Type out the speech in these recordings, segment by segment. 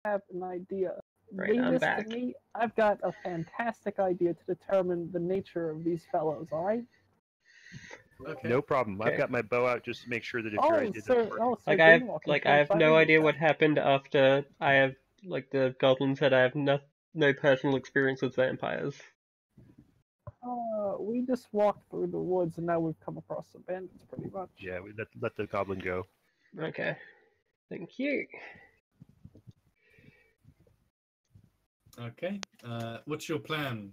have an idea. Right, Leave I'm this to back. me. I've got a fantastic idea to determine the nature of these fellows, alright? Okay. No problem. I've Okay. got my bow out just to make sure that if your Oh, idea sir, doesn't work. oh, Sir Like Greenwall, I have no idea confide. what happened after the goblin said I have no personal experience with vampires. We just walked through the woods and now we've come across some bandits, pretty much. Yeah, we let the goblin go. Okay. Thank you. Okay. What's your plan?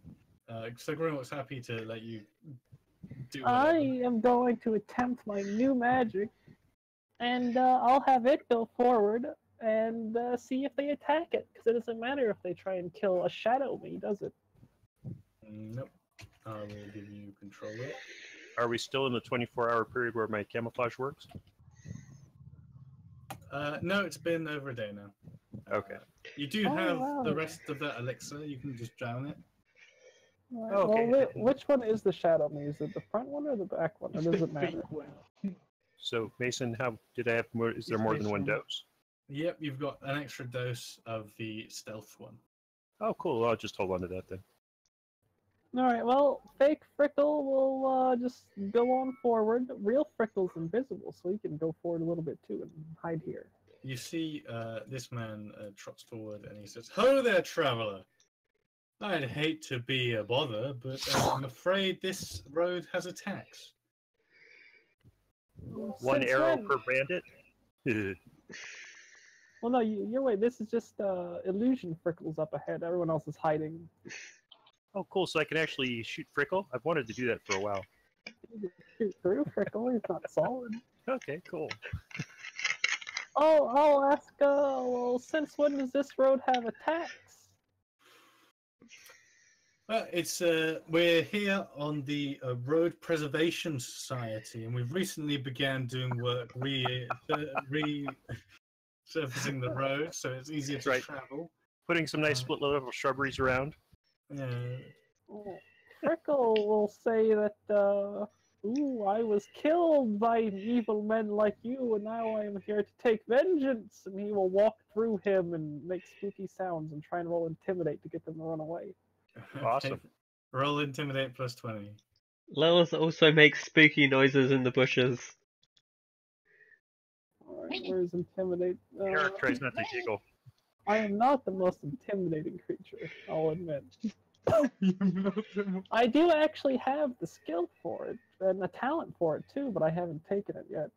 So Grimlock's happy to let you do I whatever. am going to attempt my new magic, and I'll have it go forward and see if they attack it. Because it doesn't matter if they try and kill a shadow me, does it? Nope. I will give you control of it. Are we still in the 24-hour period where my camouflage works? No, it's been over a day now. Okay. You do Oh, have wow. the rest of that elixir. You can just drown it. Right, Okay. Well, which one is the shadow me? Is it the front one or the back one? Or It's does the it matter? fake one. So Mason, how did I have more? Is there It's more than one Mason. dose? Yep, you've got an extra dose of the stealth one. Oh, cool. I'll just hold on to that then. Alright, well, fake Frickle will just go on forward. Real Frickle's invisible, so he can go forward a little bit too and hide here. You see this man trots forward and he says, "Ho there, traveller! I'd hate to be a bother, but I'm afraid this road has attacks." One Since arrow when? per bandit? Well, no, you're right. This is just illusion Frickle's up ahead. Everyone else is hiding. Oh, cool. So I can actually shoot Frickle? I've wanted to do that for a while. Shoot through Frickle. He's not solid. Okay, cool. Oh, I'll ask. Well, since when does this road have attacks? Well, it's we're here on the Road Preservation Society, and we've recently began doing work resurfacing the road, so it's easier to Right. travel. Putting some nice split level shrubberies around. Oh, Frickle will say that. Ooh, I was killed by evil men like you, and now I am here to take vengeance. And he will walk through him and make spooky sounds and try and roll intimidate to get them to run away. Awesome. Okay. Roll intimidate plus 20. Lilith also makes spooky noises in the bushes. Alright, where's intimidate? Eric tries not to giggle. I am not the most intimidating creature, I'll admit. I do actually have the skill for it, and the talent for it too, but I haven't taken it yet.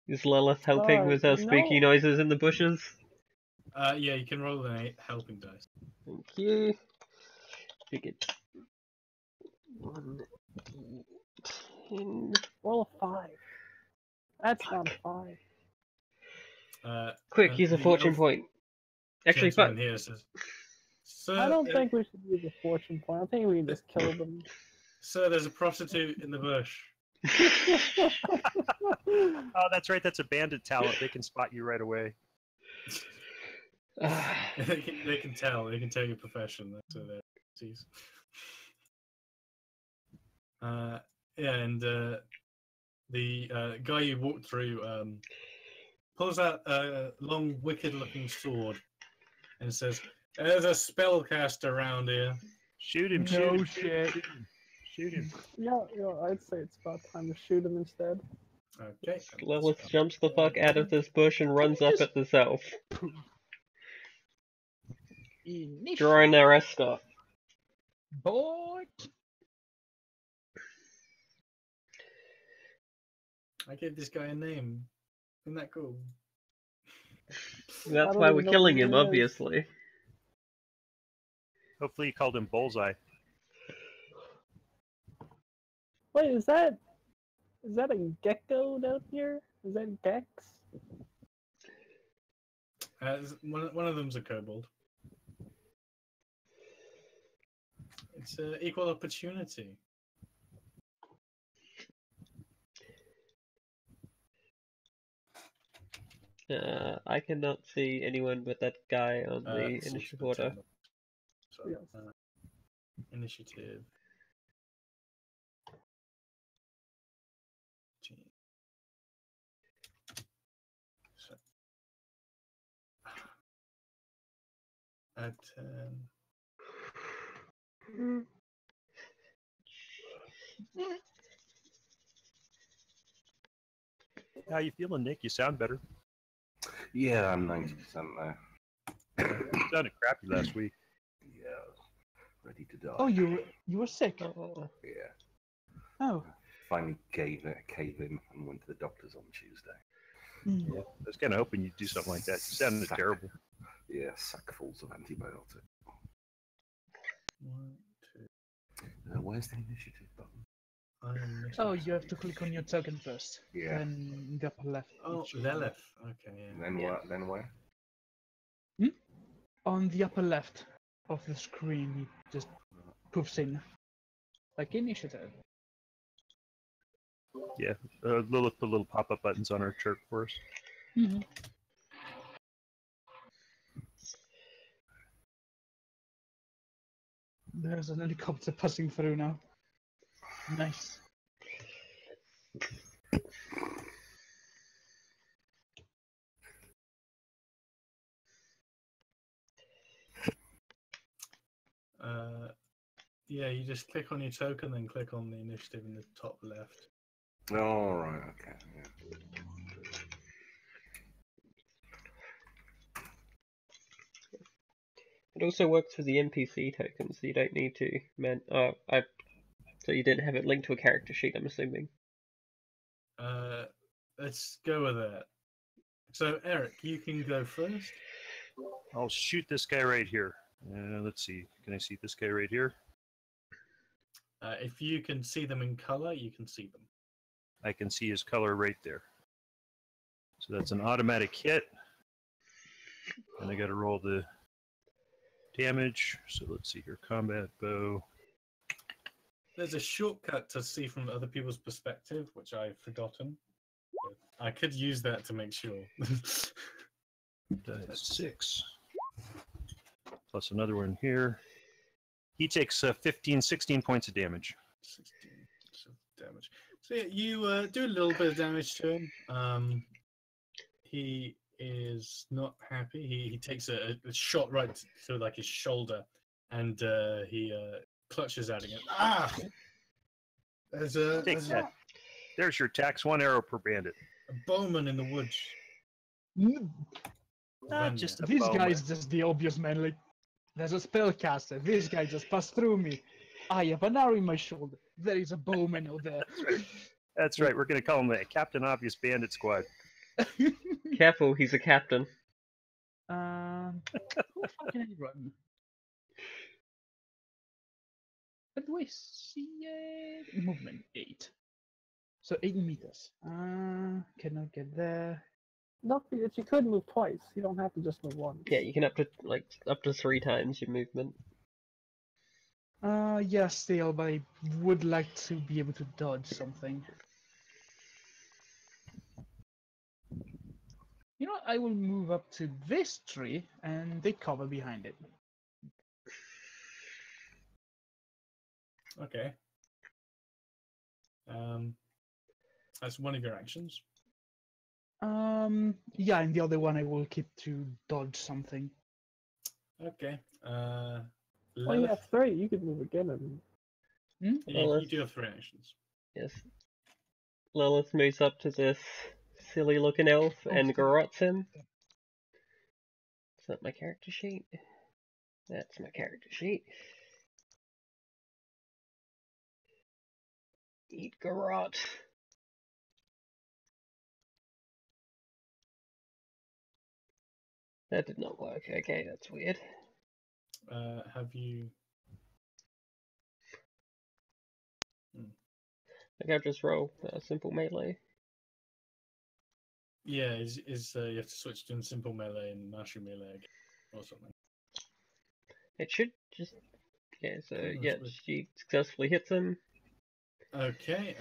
Is Lilith helping with her spooky No. noises in the bushes? Yeah, you can roll an 8 helping dice. Thank you. Figured. 1, 10. Roll a 5. That's not a 5. Quick, And use a the fortune elf point. Actually, gentleman fuck. here says, "Sir, I don't think we should use a fortune point. I think we can just kill them. Sir, there's a prostitute in the bush." Oh, that's right. That's a bandit talent. They can spot you right away. They can tell. They can tell your profession. That's their expertise. Yeah, and the guy you walked through pulls out a long, wicked-looking sword and says, "There's a spellcaster around here." Shoot him, No shoot him, shit. shoot him. Yeah, I'd say it's about time to shoot him instead. Okay. Lilith jumps the fuck out of this bush and runs up at the self, drawing their escort. Boy. I gave this guy a name. Isn't that cool? That's don't why even we're know killing what him, it is. obviously. Hopefully you called him Bullseye. Wait, is that a gecko down here? Is that Gex? One of them's a kobold. It's equal opportunity. I cannot see anyone but that guy on the It's initiative also order. Sorry. Yes. Initiative. So, At 10. How you feeling, Nick? You sound better. Yeah, I'm 90% there. You sounded crappy last week. Yeah, ready to die. Oh, you were sick. Oh, Yeah. Oh. Finally gave in and went to the doctors on Tuesday. Yeah, I was kind of hoping you'd do something like that. You sounded terrible. Yeah, sackfuls of antibiotics. 1, 2. Where's the initiative button? Oh, you have to click on your token first. Yeah. Then in the upper left. Oh, it should- Lilith. Okay, yeah. Then Yeah. what? Then where? On the upper left of the screen, it just poofs in. Like initiative. Yeah, Lilith put little pop-up buttons on our chart for us. Mm-hmm. There's an helicopter passing through now. Nice. Yeah, you just click on your token, then click on the initiative in the top left. Oh, right, okay. Yeah. it also works for the NPC tokens, so you don't need to so you didn't have it linked to a character sheet, I'm assuming. Let's go with that. So, Eric, you can go first. I'll shoot this guy right here. Let's see. Can I see this guy right here? If you can see them in color, you can see them. I can see his color right there. So that's an automatic hit. And I got to roll the damage. So let's see here. Combat bow. There's a shortcut to see from other people's perspective, which I've forgotten. But I could use that to make sure. That's 6. Plus another one here. He takes 16 points of damage. 16 damage. So yeah, you do a little bit of damage to him. He is not happy. He takes a shot right to like his shoulder, and he clutches at it. Ah! Take that. There's your tax. 1 arrow per bandit. A bowman in the woods. Not just a This bowman. guy is just the obvious man. Like, there's a spellcaster. This guy just passed through me. I have an arrow in my shoulder. There is a bowman over there. That's right. We're going to call him the Captain Obvious Bandit Squad. Careful, he's a captain. How far can I run? Where do I see it? Movement 8. So 8 meters. Cannot get there. Not that you could move twice. You don't have to just move once. Yeah, you can up to 3 times your movement. Yeah, still, but I would like to be able to dodge something. You know what? I will move up to this tree and take cover behind it. Okay. That's one of your actions. Yeah, and the other one I will keep to dodge something. Okay. Well, you Lilith, have 3. You could move again and you Lilith. do have 3 actions. Yes. Lilith moves up to this silly looking elf and garrots him. Is that my character sheet? That's my character sheet. Eat garrot. That did not work. Okay, that's weird. Have you? I think I'll just roll simple melee. Yeah, you have to switch to simple melee and mastery melee again, or something. It should just... Yeah, so Pretty much yeah, would. she successfully hits him. Okay.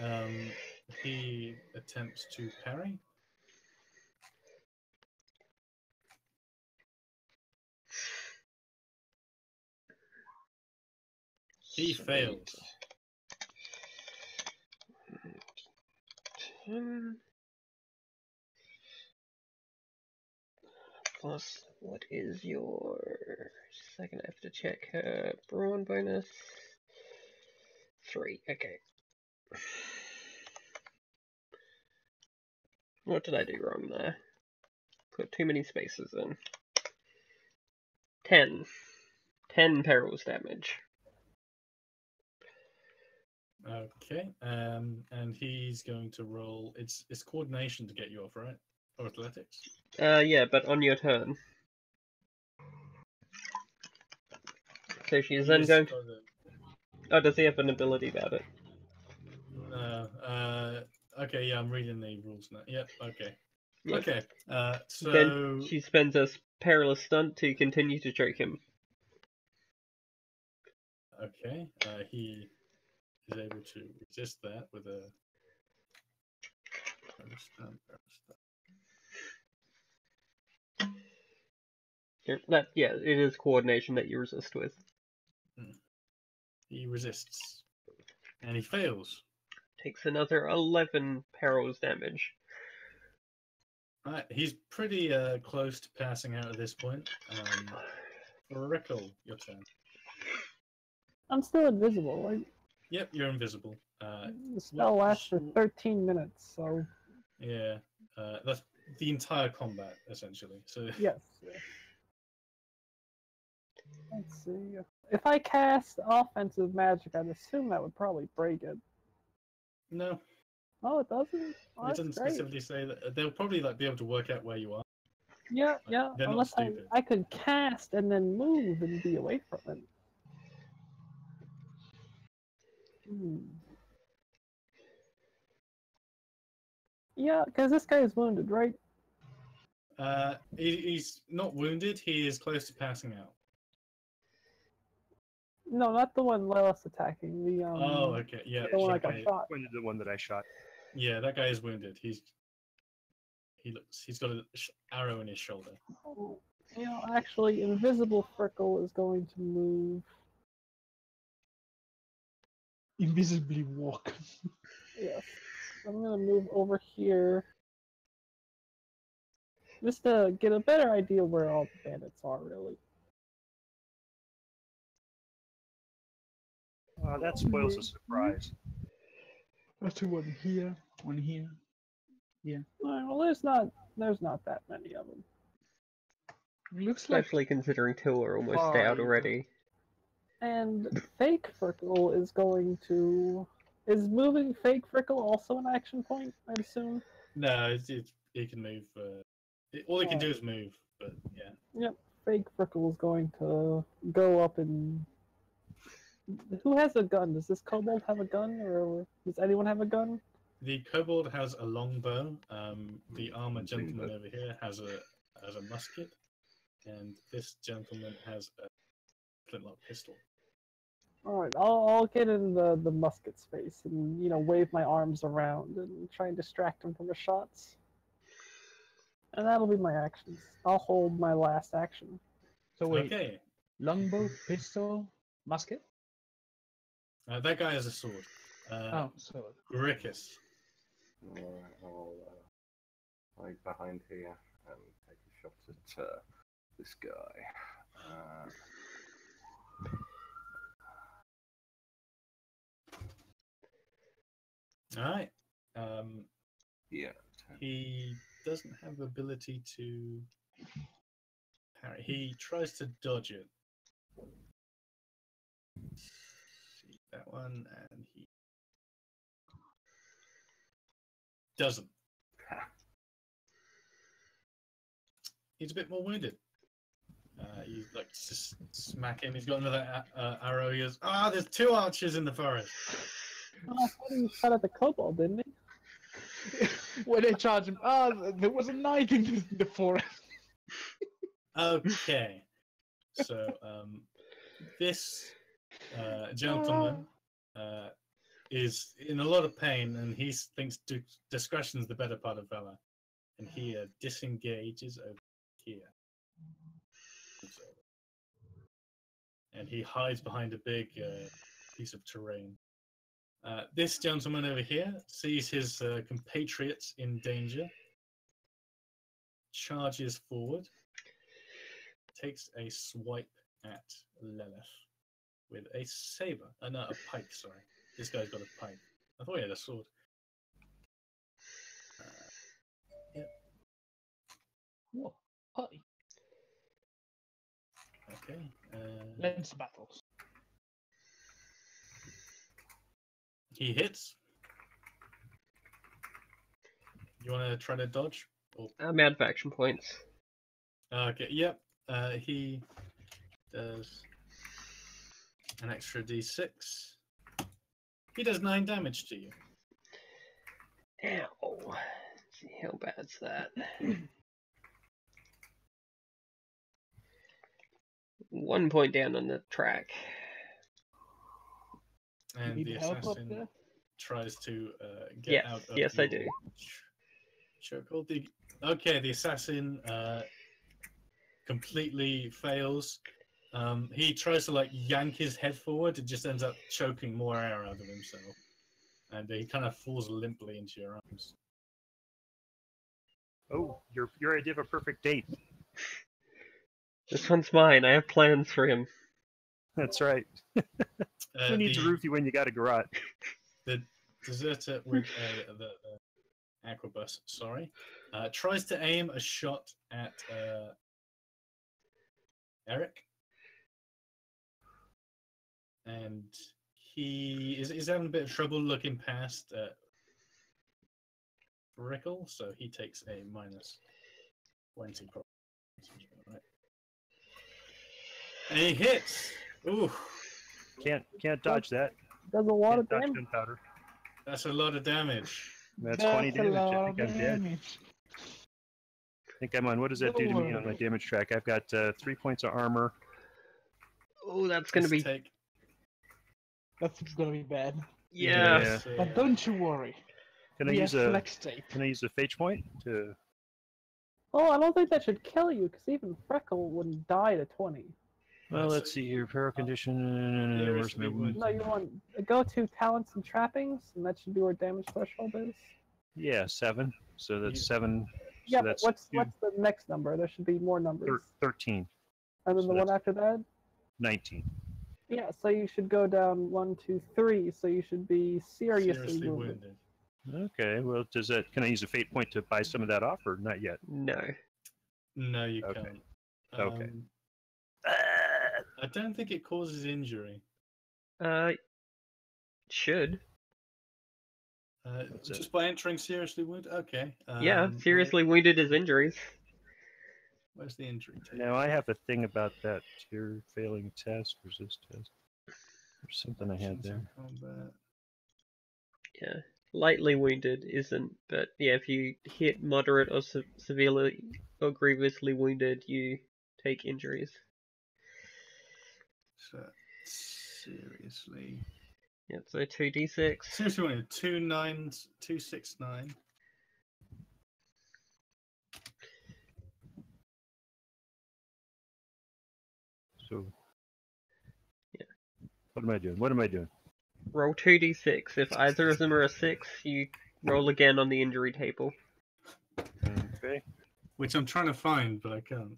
He attempts to parry. He fails. 10 plus What is your second? I have to check her brawn bonus. 3. Okay. What did I do wrong there? Put too many spaces in. 10. 10 perils damage. Okay, and he's going to roll. It's coordination to get you off, right? Or athletics? Yeah, but on your turn. So she's then going to... Oh, does he have an ability about it? No. Okay, yeah, I'm reading the rules now. Yep, okay. Yep. Okay, so... Then she spends a perilous stunt to continue to choke him. Okay, he is able to resist that with a... Yeah, it is coordination that you resist with. He resists. And he fails. Takes another 11 perils damage. Alright, he's pretty close to passing out at this point. Rickle, your turn. I'm still invisible, right? Yep, you're invisible. The spell lasts for 13 minutes, so... Yeah, that's the entire combat, essentially. So Yes. Let's see. If I cast offensive magic, I'd assume that would probably break it. No, Oh, it doesn't? Oh, it that's doesn't great. specifically say that. They'll probably be able to work out where you are. Yeah, yeah. They're not Unless stupid. I could cast and then move and be away from it. Yeah, because this guy is wounded, right? He's not wounded. He is close to passing out. No, not the one Lilith's attacking. The Oh, okay, yeah. the one I that got guy, shot. The one that I shot. yeah, that guy is wounded. He's got an arrow in his shoulder. Oh, actually, Invisible Frickle is going to move. Invisibly walk. Yes. I'm going to move over here. Just to get a better idea where all the bandits are, really. That spoils the surprise. That's one here, one here. Yeah. Well, there's not that many of them. Looks like Especially considering 2 are almost out 5. already. And Fake Frickle is going to... Is moving Fake Frickle also an action point, I'd assume? No, he can move. All he can do is move. But yeah. Yep. Fake Frickle is going to go up and... Who has a gun? Does this kobold have a gun, or does anyone have a gun? The kobold has a longbow. The armored gentleman over here has a musket, and this gentleman has a flintlock pistol. All right, I'll get in the musket space and wave my arms around and try and distract him from his shots. And that'll be my actions. I'll hold my last action. So wait, Okay, longbow, pistol, musket? that guy has a sword. So Grickus. Alright, I'll hide behind here and take a shot at this guy. Alright. Yeah. He doesn't have the ability to parry. He tries to dodge it. See that one, and he doesn't. He's a bit more wounded. You like just smack him. He's got another arrow. He goes, there's 2 archers in the forest. Oh, I thought he shot at the kobold, didn't he? when they charge him, there was a knight in the forest. Okay. So, this gentleman is in a lot of pain, and he thinks discretion's the better part of valor. And he disengages over here. And he hides behind a big piece of terrain. This gentleman over here sees his compatriots in danger, charges forward, takes a swipe at Lilith with a saber. No, a pike, sorry. This guy's got a pike. I thought he had a sword. Yep. Whoa. Oh, Okay. lens battles. He hits. You want to try to dodge? Or... I'm out of action points. Okay, yep. He does an extra d6. He does 9 damage to you. Ow. Let's see, how bad's that? 1 point down on the track. And Need the help up assassin there? tries to get out of yes, I do. chokehold. Okay, the assassin completely fails. He tries to like yank his head forward. It just ends up choking more air out of himself, and he kind of falls limply into your arms. Oh, your idea of a perfect date. This one's mine. I have plans for him. That's right. Who needs a roofie when you got a garage? The deserter with the Aquabus, sorry, tries to aim a shot at Eric, and he is having a bit of trouble looking past Rickle, so he takes a minus 20. Right. And he hits. Ooh, Can't dodge that. Does a lot Can't of dodge damage. gunpowder. that's a lot of damage. That's 20 a damage. I lot think of I'm dead. damage. I think I'm on. What does that do to me on my damage track? I've got 3 points of armor. Oh, that's gonna be... Take, That's gonna be bad. Yeah. yes, But don't you worry. Can I We use have a flex tape. fate point to? Oh, I don't think that should kill you, because even Freckle wouldn't die to 20. Well, let's see here. Peril condition. Where's my wound? No, you want go to talents and trappings, and that should be where damage threshold is. Yeah, 7. So that's 7. Yeah, So but that's what's the next number? There should be more numbers. 13. And then so the one that's- after that? 19. Yeah, so you should go down 1, 2, 3. So you should be seriously wounded. Okay. Well, does that? Can I use a fate point to buy some of that off, or not yet? No. No, you Okay. can't. Okay. I don't think it causes injury. Should. That's Just by entering seriously wounded? Okay. Yeah, seriously wounded is injuries. Where's the injury table? Now I have a thing about that. You're failing test, resist test. There's something I had there. Combat. Yeah. Lightly wounded isn't, but yeah, if you hit moderate or severely or grievously wounded, you take injuries. So, seriously. Yeah, so 2d6. Seriously wounded. 2 9s, 2 6 9. So, Yeah. What am I doing? What am I doing? Roll 2d6. If either of them are a 6, you roll again on the injury table. Okay. Which I'm trying to find, but I can't.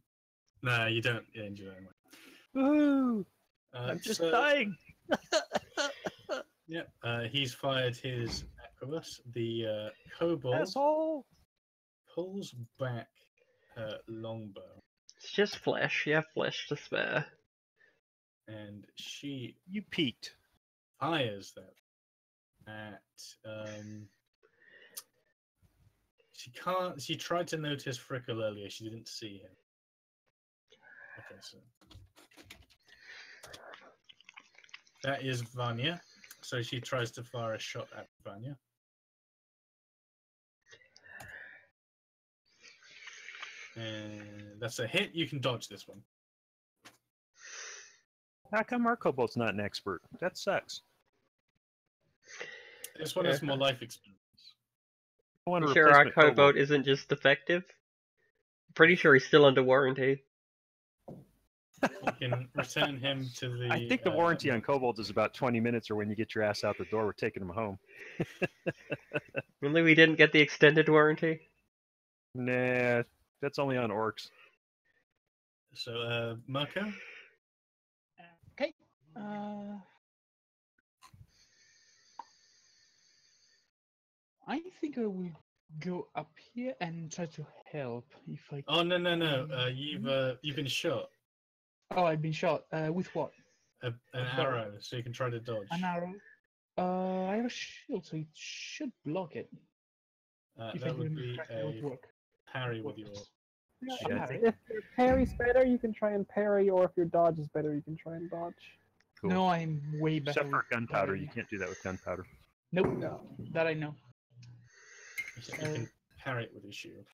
Nah, you don't get injured anyway. Woohoo! I'm just dying. Yeah, he's fired his Aquabus. The kobold Asshole! pulls back her longbow, It's just flesh. You have flesh to spare. and she You peaked. fires that at she can't. She tried to notice Frickle earlier. She didn't see him. Okay, so that is Vanya. So she tries to fire a shot at Vanya. And that's a hit. You can dodge this one. How come our kobold's not an expert? That sucks. This one has more life experience. I want a You sure our replacement kobold isn't just defective? I'm pretty sure he's still under warranty. You can return him to the. I think the warranty on kobolds is about 20 minutes, or when you get your ass out the door, we're taking them home. Really, we didn't get the extended warranty? Nah, that's only on orcs. So, Marco? Okay. I think I will go up here and try to help if I. Oh, no. You've been shot. Oh, I've been shot. With what? An bow. arrow, so you can try to dodge. An arrow. I have a shield, so it should block it. If I That would remember be correctly, how it a work. parry with your. Yeah, shield. Yeah, I think- if your parry's better, you can try and parry, or if your dodge is better, you can try and dodge. Cool. No, I'm way better. Except for with gunpowder, parrying. you can't do that with gunpowder. Nope. No. That I know. You can parry it with your shield.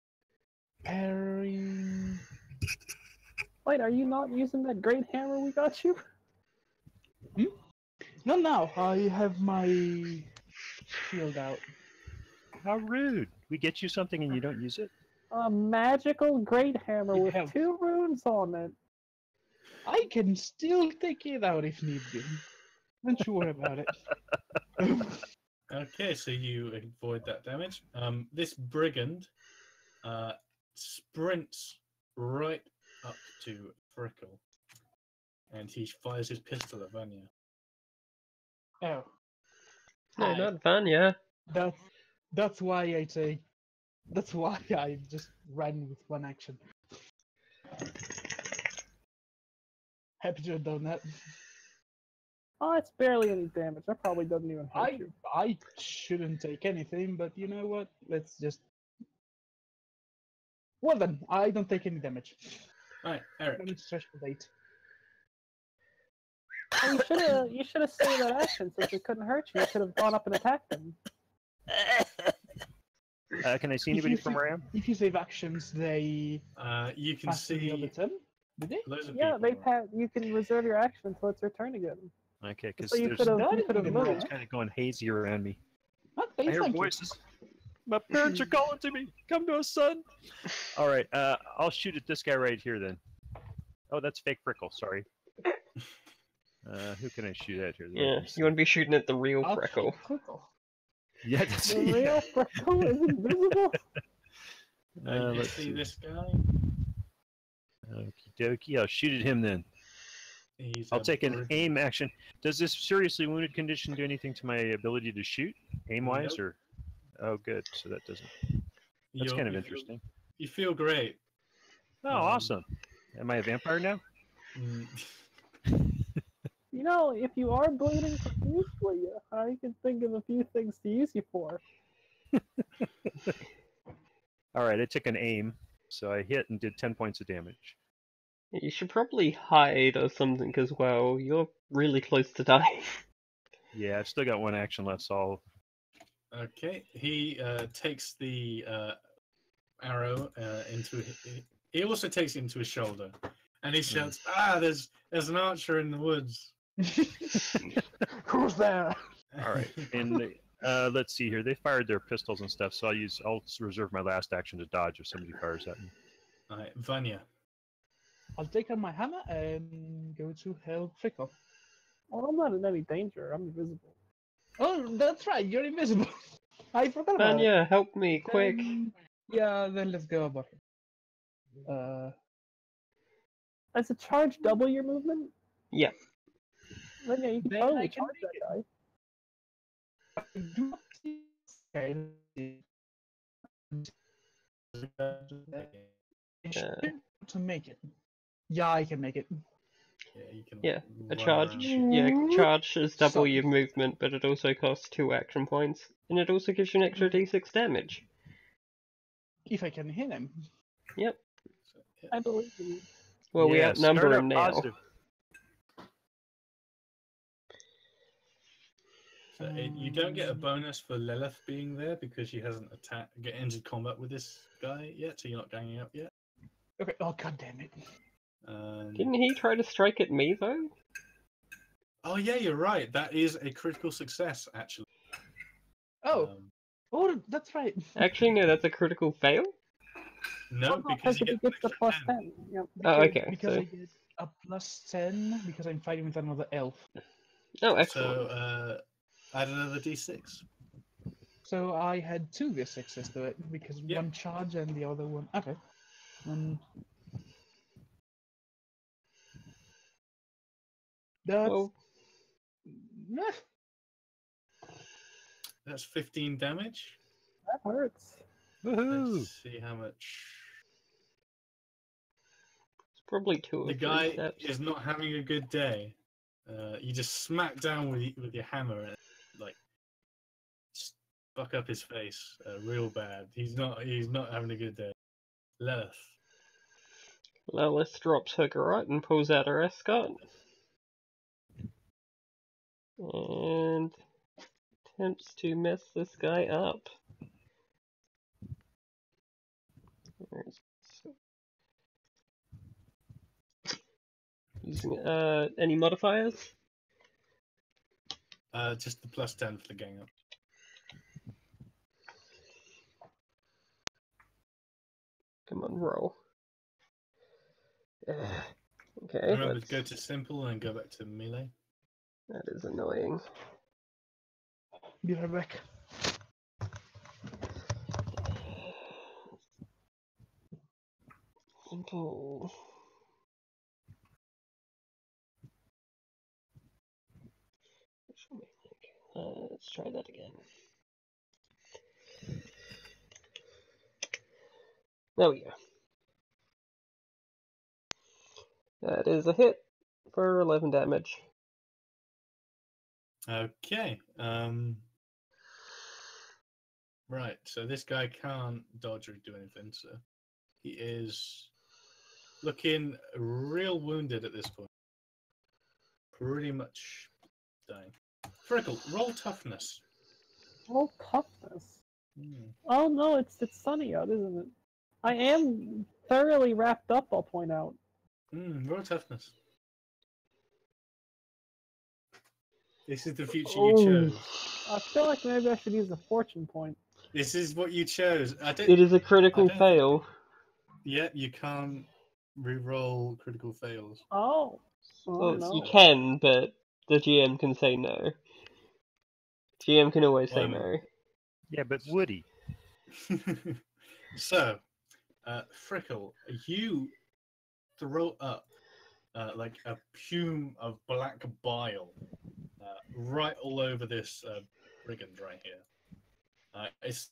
Parrying. Wait, are you not using that great hammer we got you? Not now. I have my shield out. How rude! We get you something and you don't use it. A magical great hammer It with helps. 2 runes on it. I can still take it out if need be. Don't you worry about it. Okay, so you avoid that damage. This brigand sprints right up to Frickle, and he fires his pistol at Vanya. Oh. No, Hi. not Vanya. That's why I say. That's why I just ran with one action. Happy to have done that. Oh, it's barely any damage. That probably doesn't even hurt you. I shouldn't take anything, but you know what? Let's just. Well then, I don't take any damage. Right, I Eric. don't need to stretch the date. Oh, you should have saved that action since it couldn't hurt you. You could have gone up and attacked them. Can I see anybody from where I am? If you save actions, they You can pass to the other see turn. Did they? loads of Yeah, people. you can reserve your action until it's your turn again. Okay, because So you there's could have That you could have isn't moved. bad. kind of going hazy around me. Okay, I hear thank you. voices. My parents are calling to me. Come to us, son. All right, I'll shoot at this guy right here then. Oh, that's fake Frickle. Sorry. Who can I shoot at here? Yeah, you want to be shooting at the real I'll Freckle. take Frickle. Yeah, that's The real Freckle is invisible. You let's see see. this guy? Okie dokie. I'll shoot at him then. He's I'll a take an brigand. aim action. Does this seriously wounded condition do anything to my ability to shoot, aim-wise, Nope. or? Oh, good. So that doesn't. That's You're- kind of you interesting. You feel great. Oh, awesome. Am I a vampire now? Mm, You know, if you are bleeding profusely, I can think of a few things to use you for. All right, I took an aim, so I hit and did 10 points of damage. You should probably hide or something as well. You're really close to dying. Yeah, I've still got one action left, so Okay, he takes the arrow into. He also takes it into his shoulder, and he shouts, "Ah, there's an archer in the woods." Who's there? all right. And let's see here. They fired their pistols and stuff, so I'll reserve my last action to dodge if somebody fires at me. All right, Vanya. I'll take out my hammer and go to help Frickle. Well, I'm not in any danger. I'm invisible. Oh, that's right. You're invisible. I forgot about it. Vanya, help me, quick. Yeah, then let's go about it. Does a charge double your movement? Yeah. Then yeah, you can Then totally I can charge that guy. I do not see. Okay, let's see. To make it. Yeah, I can make it. Yeah, you can. Yeah, a run charge. around. Yeah, charge is double Sorry. your movement, but it also costs 2 action points, and it also gives you an extra d6 damage. If I can hit him. Yep. I believe you. Well, we Yeah, outnumber start out him now. positive. So you don't get a bonus for Lilith being there because she hasn't entered combat with this guy yet, so you're not ganging up yet. Okay. Oh, god damn it. Didn't he try to strike at me, though? Oh yeah, you're right. That is a critical success, actually. Oh. Um, Oh, that's right. Actually, no, that's a critical fail? no, because you he get gets the extra plus 10. 10. Yep. Oh, okay, Because so- I get a plus 10 because I'm fighting with another elf. Oh, excellent. So add another d6. So I had 2 d6s to it because Yep. one charge and the other one. Okay. That's Well, Nah, That's 15 damage. That hurts. Woohoo! Let's see how much. it's probably 2 or The 3 guy steps. is not having a good day. You just smack down with your hammer and like fuck up his face real bad. He's not having a good day. Lilith. Lilith drops her garrote and pulls out her escort. And attempts to mess this guy up. Using any modifiers? Just the +10 for the gang up. Come on, roll. Okay, Remember to go to simple and go back to melee. that is annoying. be right back. Simple. Let's try that again. There we go. That is a hit for 11 damage. Okay. Right. So this guy can't dodge or do anything. So he is looking real wounded at this point. Pretty much dying. Frickle, roll toughness. Oh, toughness. Hmm. Oh no, it's sunny out, isn't it? I am thoroughly wrapped up, I'll point out. Roll toughness. This is the future Oh. you chose. I feel like maybe I should use a fortune point. This is what you chose. It is a critical I don't- fail. Yeah, you can't re-roll critical fails. Oh. Oh Well, no. you can, but the GM can say no. GM can always say no. Yeah, but Woody. So, Frickle, you throw up like a pume of black bile right all over this brigand right here. It's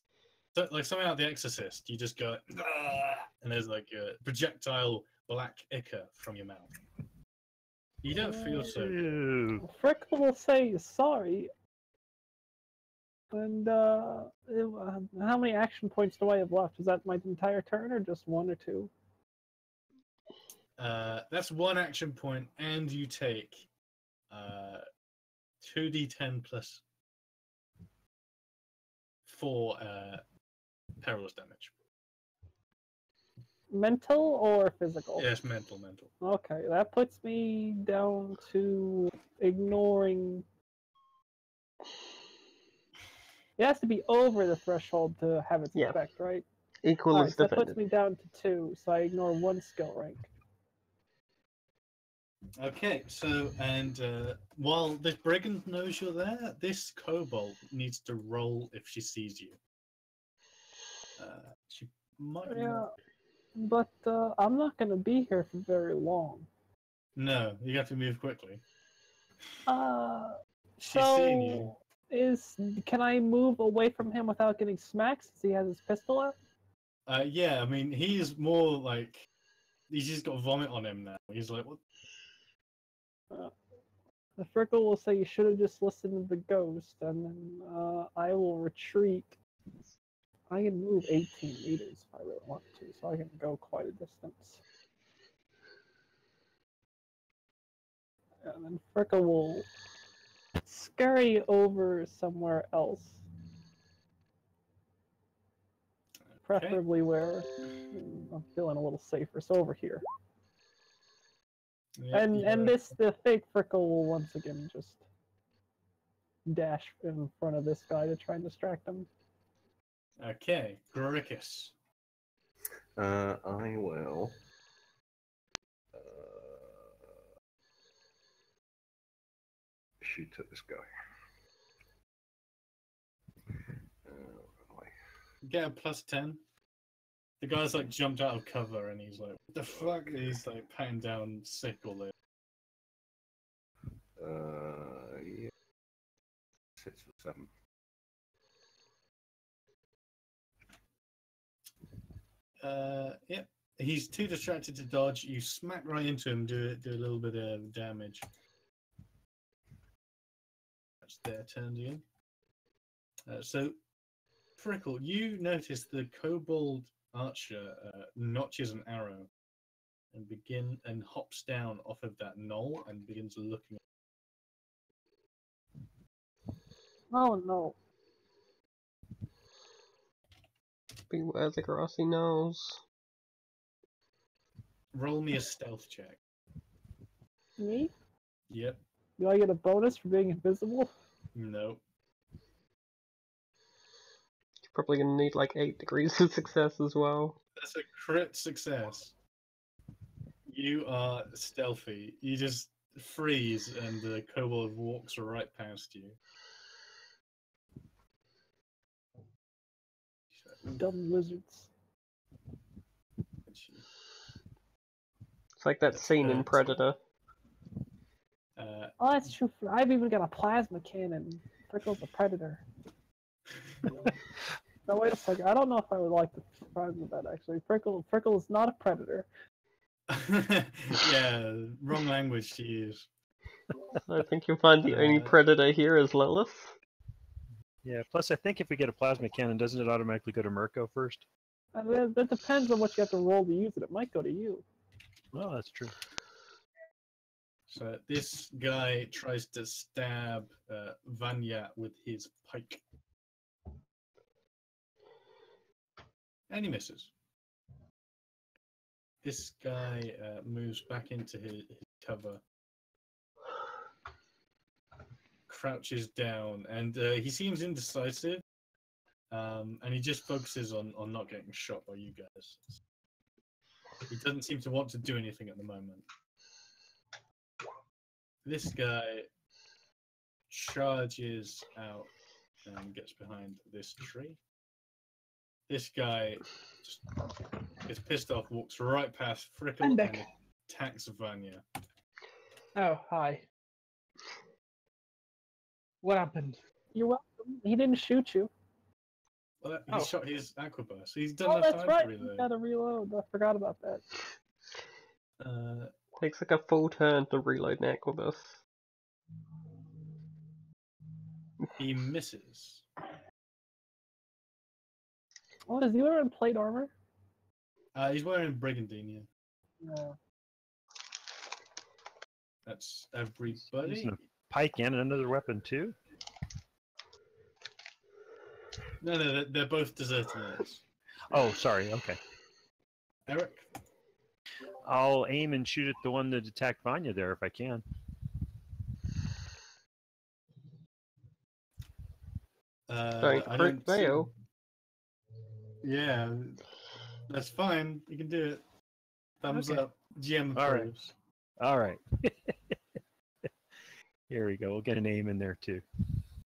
like something out of The Exorcist. You just go, "Ah," and there's like a projectile black ichor from your mouth. You don't feel so good. Ew. Frickle will say sorry. And how many action points do I have left? Is that my entire turn or just 1 or 2? That's 1 action point, and you take 2d10 plus 4 perilous damage. Mental or physical? Yes, mental. Okay, that puts me down to ignoring. It has to be over the threshold to have its Yeah. effect, right? Equal Alright, as so that puts defended. me down to 2, so I ignore 1 skill rank. Okay, so and while this brigand knows you're there, this kobold needs to roll if she sees you. She might Yeah, not. but I'm not going to be here for very long. No, you have to move quickly. She's seeing you. Can I move away from him without getting smacked since he has his pistol out? Yeah, I mean he's more like he's just got vomit on him now. He's like, what? The Frickle will say you should have just listened to the ghost, and then I will retreat. I can move 18 meters if I really want to, so I can go quite a distance. And then Frickle will scurry over somewhere else. Preferably where I'm feeling a little safer, so over here. Yeah, And the fake Frickle will once again just dash in front of this guy to try and distract him. Okay, Grickus. I will. Shoot at this guy. Get a +10. The guy's like jumped out of cover and he's like, what the fuck? He's like patting down sick all there. hits for 7. Yep. He's too distracted to dodge. You smack right into him, do a little bit of damage. That's their turn again. So, Prickle, you notice the kobold archer notches an arrow and hops down off of that knoll and begins looking. Oh no. Beware the grassy knolls. Roll me a stealth check. Me? Yep. Do I get a bonus for being invisible? No. You're probably gonna need like 8 degrees of success as well. That's a crit success. You are stealthy. You just freeze, and the kobold walks right past you. Dumb lizards. It's like that scene in Predator. Oh, that's true. I've even got a plasma cannon. Prickle's a predator. No, wait a second. I don't know if I would like to surprise with that, actually. Prickle is not a predator. Yeah, wrong language to use. I think you'll find the only predator here is Lilith. Yeah, plus I think if we get a plasma cannon, doesn't it automatically go to Mirko first? That depends on what you have to roll to use it. It might go to you. Well, that's true. So this guy tries to stab Vanya with his pike. And he misses. This guy moves back into his cover, crouches down, and he seems indecisive. And he just focuses on not getting shot by you guys. He doesn't seem to want to do anything at the moment. This guy charges out and gets behind this tree. This guy just gets pissed off, walks right past Frickle, I'm and back. attacks Vanya. Oh, hi. What happened? You're welcome. He didn't shoot you. Well, he Oh. shot his aquabus. He's done Oh, enough that's time right. to You reload. gotta reload. I forgot about that. Takes like a full turn to reload an Aquabus. He misses. Oh, is he wearing plate armor? He's wearing brigandine. Yeah. No. That's everybody. Using a pike and another weapon too? No, they're both deserter knights. Oh, sorry. Okay. Eric? I'll aim and shoot at the one that attacked Vanya there if I can. Don't I crit don't see- fail. Yeah, that's fine. You can do it. Thumbs Okay. up. GM All right. approves. All right. Here we go. We'll get an aim in there too.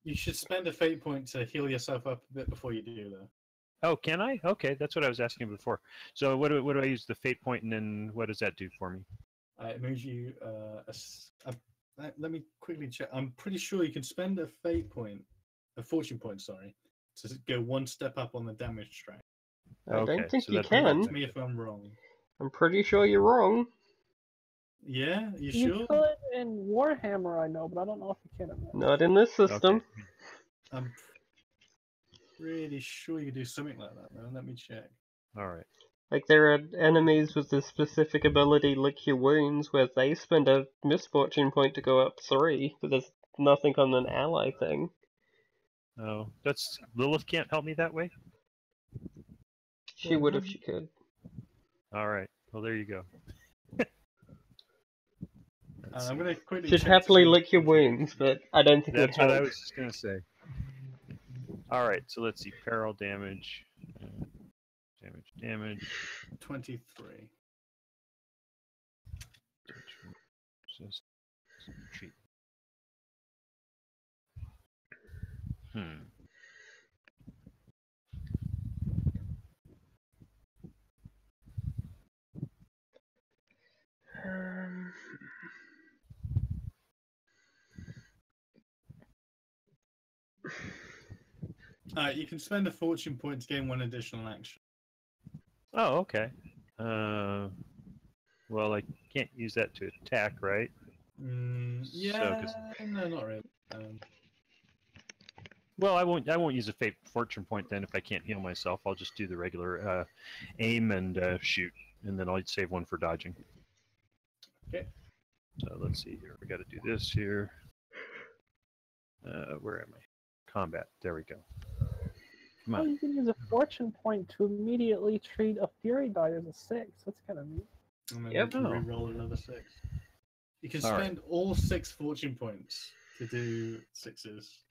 You should spend a fate point to heal yourself up a bit before you do, though. Oh, can I? Okay, that's what I was asking before. So what do I use the fate point, and then what does that do for me? It moves you. Let me quickly check. I'm pretty sure you can spend a fate point, a fortune point, sorry, to go one step up on the damage track. I Okay, don't think so you that- can. Correct me if I'm wrong. I'm pretty sure you're wrong. Yeah, you You sure? could in Warhammer, I know, but I don't know if you can in that. Not in this system. Okay. I'm pretty sure you can do something like that, though. Let me check. All right. Like there are enemies with the specific ability Lick Your Wounds where they spend a misfortune point to go up 3, but there's nothing on an ally thing. Oh, that's Lilith can't help me that way. She would if she could. All right. Well, there you go. I'm going to quickly She'd check happily to see- lick your wounds, but I don't think it would That's what I help. was just gonna say. All right. So let's see. Peril damage. Damage. 23. Resist. Treat. You can spend a fortune point to gain one additional action. Oh, okay. Well, I can't use that to attack, right? Yeah, 'cause- no, not really. Well, I won't use a fortune point then if I can't heal myself. I'll just do the regular aim and shoot, and then I'll save one for dodging. Okay. So let's see here. We got to do this here. Where am I? Combat. There we go. Come Oh, on. you can use a fortune point to immediately treat a fury die as a 6. That's kind of neat. And then Yep. you can Oh. re-roll another 6. You can All right. spend all 6 fortune points to do 6s.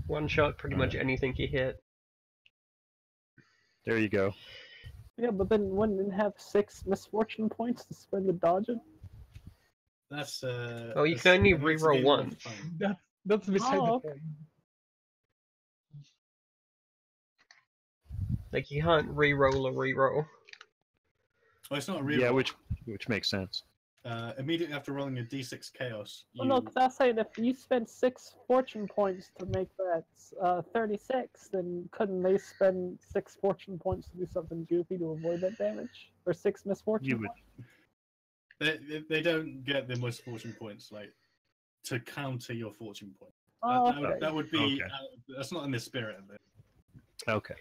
One shot, pretty much Alright. anything he hit. There you go. Yeah, but then wouldn't it have 6 misfortune points to spend the dodging? That's Oh, you can only that makes the reroll game more once. fun. That's beside Oh, the point. Like, you can't re-roll a re-roll. Well, it's not a reroll. Yeah, which makes sense. Immediately after rolling a d6 chaos, you... Well, no, because I was saying if you spend 6 fortune points to make that 36, then couldn't they spend 6 fortune points to do something goofy to avoid that damage? Or 6 misfortune You would. points? They don't get the misfortune points like to counter your fortune point. Oh, That okay. would be Okay. that's not in the spirit of it. Okay.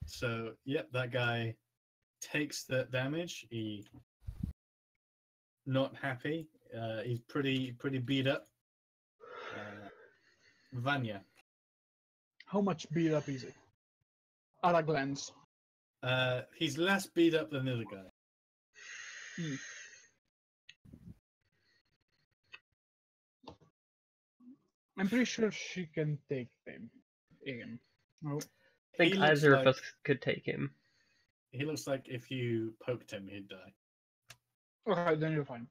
So yep, that guy takes the damage. He not happy. He's pretty beat up. Vanya. How much beat up is it? At a glance. He's less beat up than the other guy. I'm pretty sure she can take them. Him. Oh, I think He looks either of like- us could take him. He looks like if you poked him, he'd die. okay, then you're fine.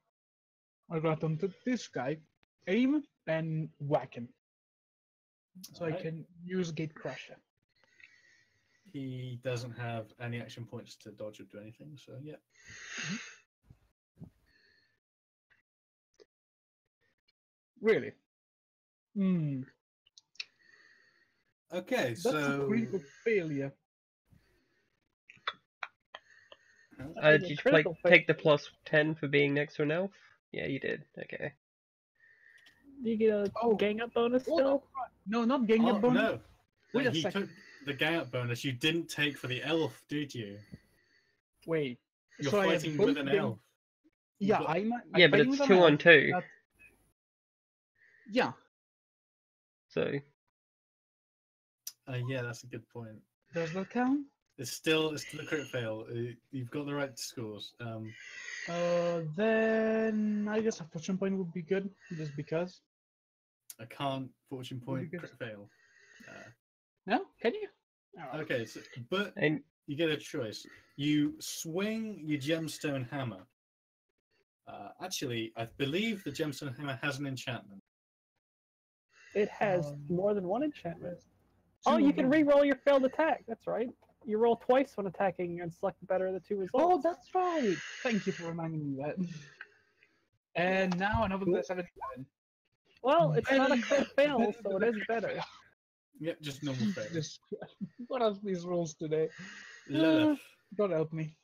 I'll go to this guy, aim and whack him. So Alright. I can use Gate Crusher. He doesn't have any action points to dodge or do anything, so yeah. Really? Okay, That's so a critical failure. Did you take the plus 10 for being next to an elf? Yeah, you did. Okay. Do you get a gang up bonus Oh, still? no, not gang up bonus. no. Wait a he second. took the gang up bonus you didn't take for the elf, did you? Wait. You're So I have fighting both with an gang- elf. Yeah, But- I'm Yeah, but fighting it's with 2 an on elf. 2. That- Yeah, So, Yeah, that's a good point. does that count? It's still a crit fail. You've got the right scores. Then I guess a fortune point would be good, just because. I can't fortune point Because- crit fail. No, can you? Alright. Okay, but and you get a choice. You swing your gemstone hammer. Actually, I believe the gemstone hammer has an enchantment. It has more than one enchantment. Oh, Two you can of them. re-roll your failed attack. That's right. You roll twice when attacking and select the better of the 2 results. Oh, that's right. Thank you for reminding me that. And now another Cool. 77. Well, it's not a Very crit good. fail, Very so it good. is better. Yep, just normal fail. Just, what are these rolls today? Lilith. God help me.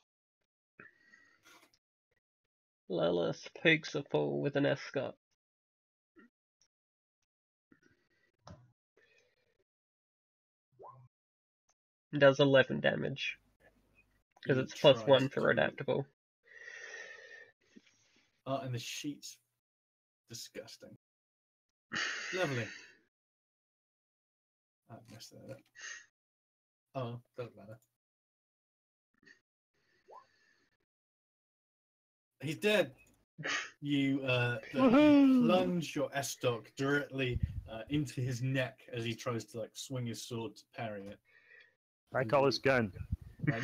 Lilith pokes a fool with an escort. Does 11 damage. Because He it's plus tries 1 for to- adaptable. Oh, and the sheet's disgusting. Lovely. I messed that up. Oh, doesn't matter. He's dead. You plunge your S-stock directly into his neck as he tries to swing his sword to parry it. I call this gun.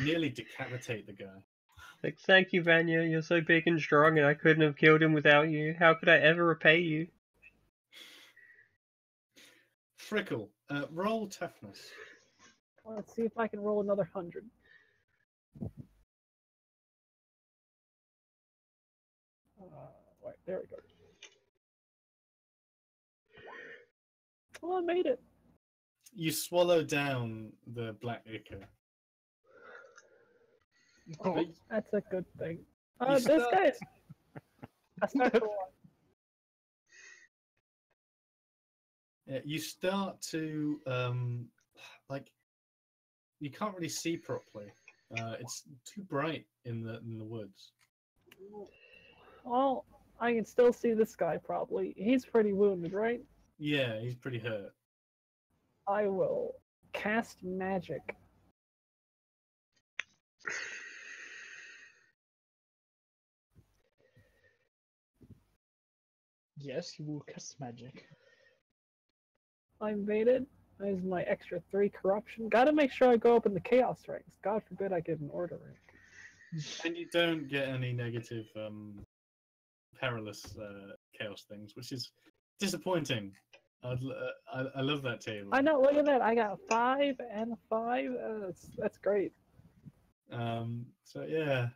Nearly decapitate the guy. Like, thank you, Vanya, you're so big and strong and I couldn't have killed him without you. How could I ever repay you? Frickle, roll toughness. Well, let's see if I can roll another 100. Wait, there we go. Oh, I made it. You swallow down the black ichor. Oh, But That's a good thing. You This start- guy's. I start to watch. you start to like you can't really see properly. It's too bright in the woods. Well, I can still see this guy probably. He's pretty wounded, right? Yeah, he's pretty hurt. I will cast magic. yes, you will cast magic. I made it. There's my extra 3 corruption. Gotta make sure I go up in the chaos ranks. God forbid I get an order rank. And you don't get any negative perilous chaos things, which is disappointing. I love that table. I know. Look at that. I got 5 and 5. That's great. So yeah,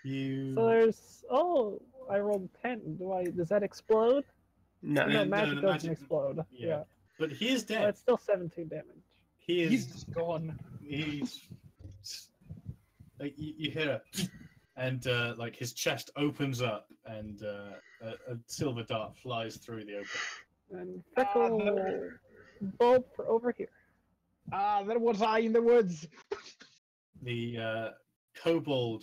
you. So there's. Oh, I rolled 10. Does that explode? No. Yeah, No, no, magic the doesn't magic- explode. yeah. Yeah. But he is But dead. it's still 17 damage. He is. He's just gone. He's like you hear it, and like his chest opens up, and a silver dart flies through the opening. And Freckle will bulb for over here. Ah, there was I in the woods. The kobold,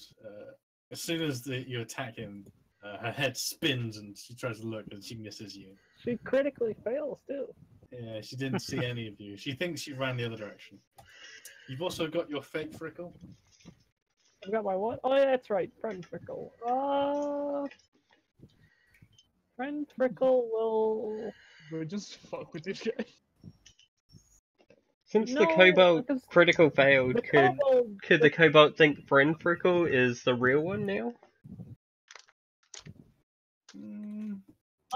as soon as you attack him, her head spins and she tries to look, and she misses you. She critically fails too. Yeah, she didn't see any of you. She thinks you ran the other direction. You've also got your fake Frickle. I've got my what? Oh yeah, that's right, friend Frickle. Friend Frickle will. We'll just fuck with this guy. Since the No, Cobalt because critical failed, the could kobold. the Cobalt think Friend Frickle is the real one now?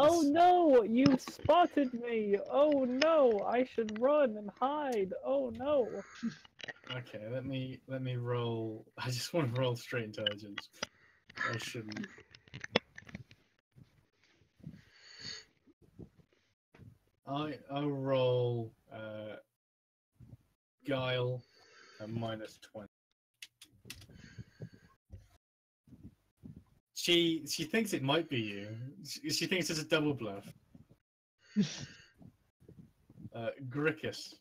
Oh no! You spotted me! Oh no! I should run and hide! Oh no! Okay, let me roll. I just want to roll straight intelligence. I shouldn't. I'll roll guile at -20. She thinks it might be you. She thinks it's a double bluff. Grickus.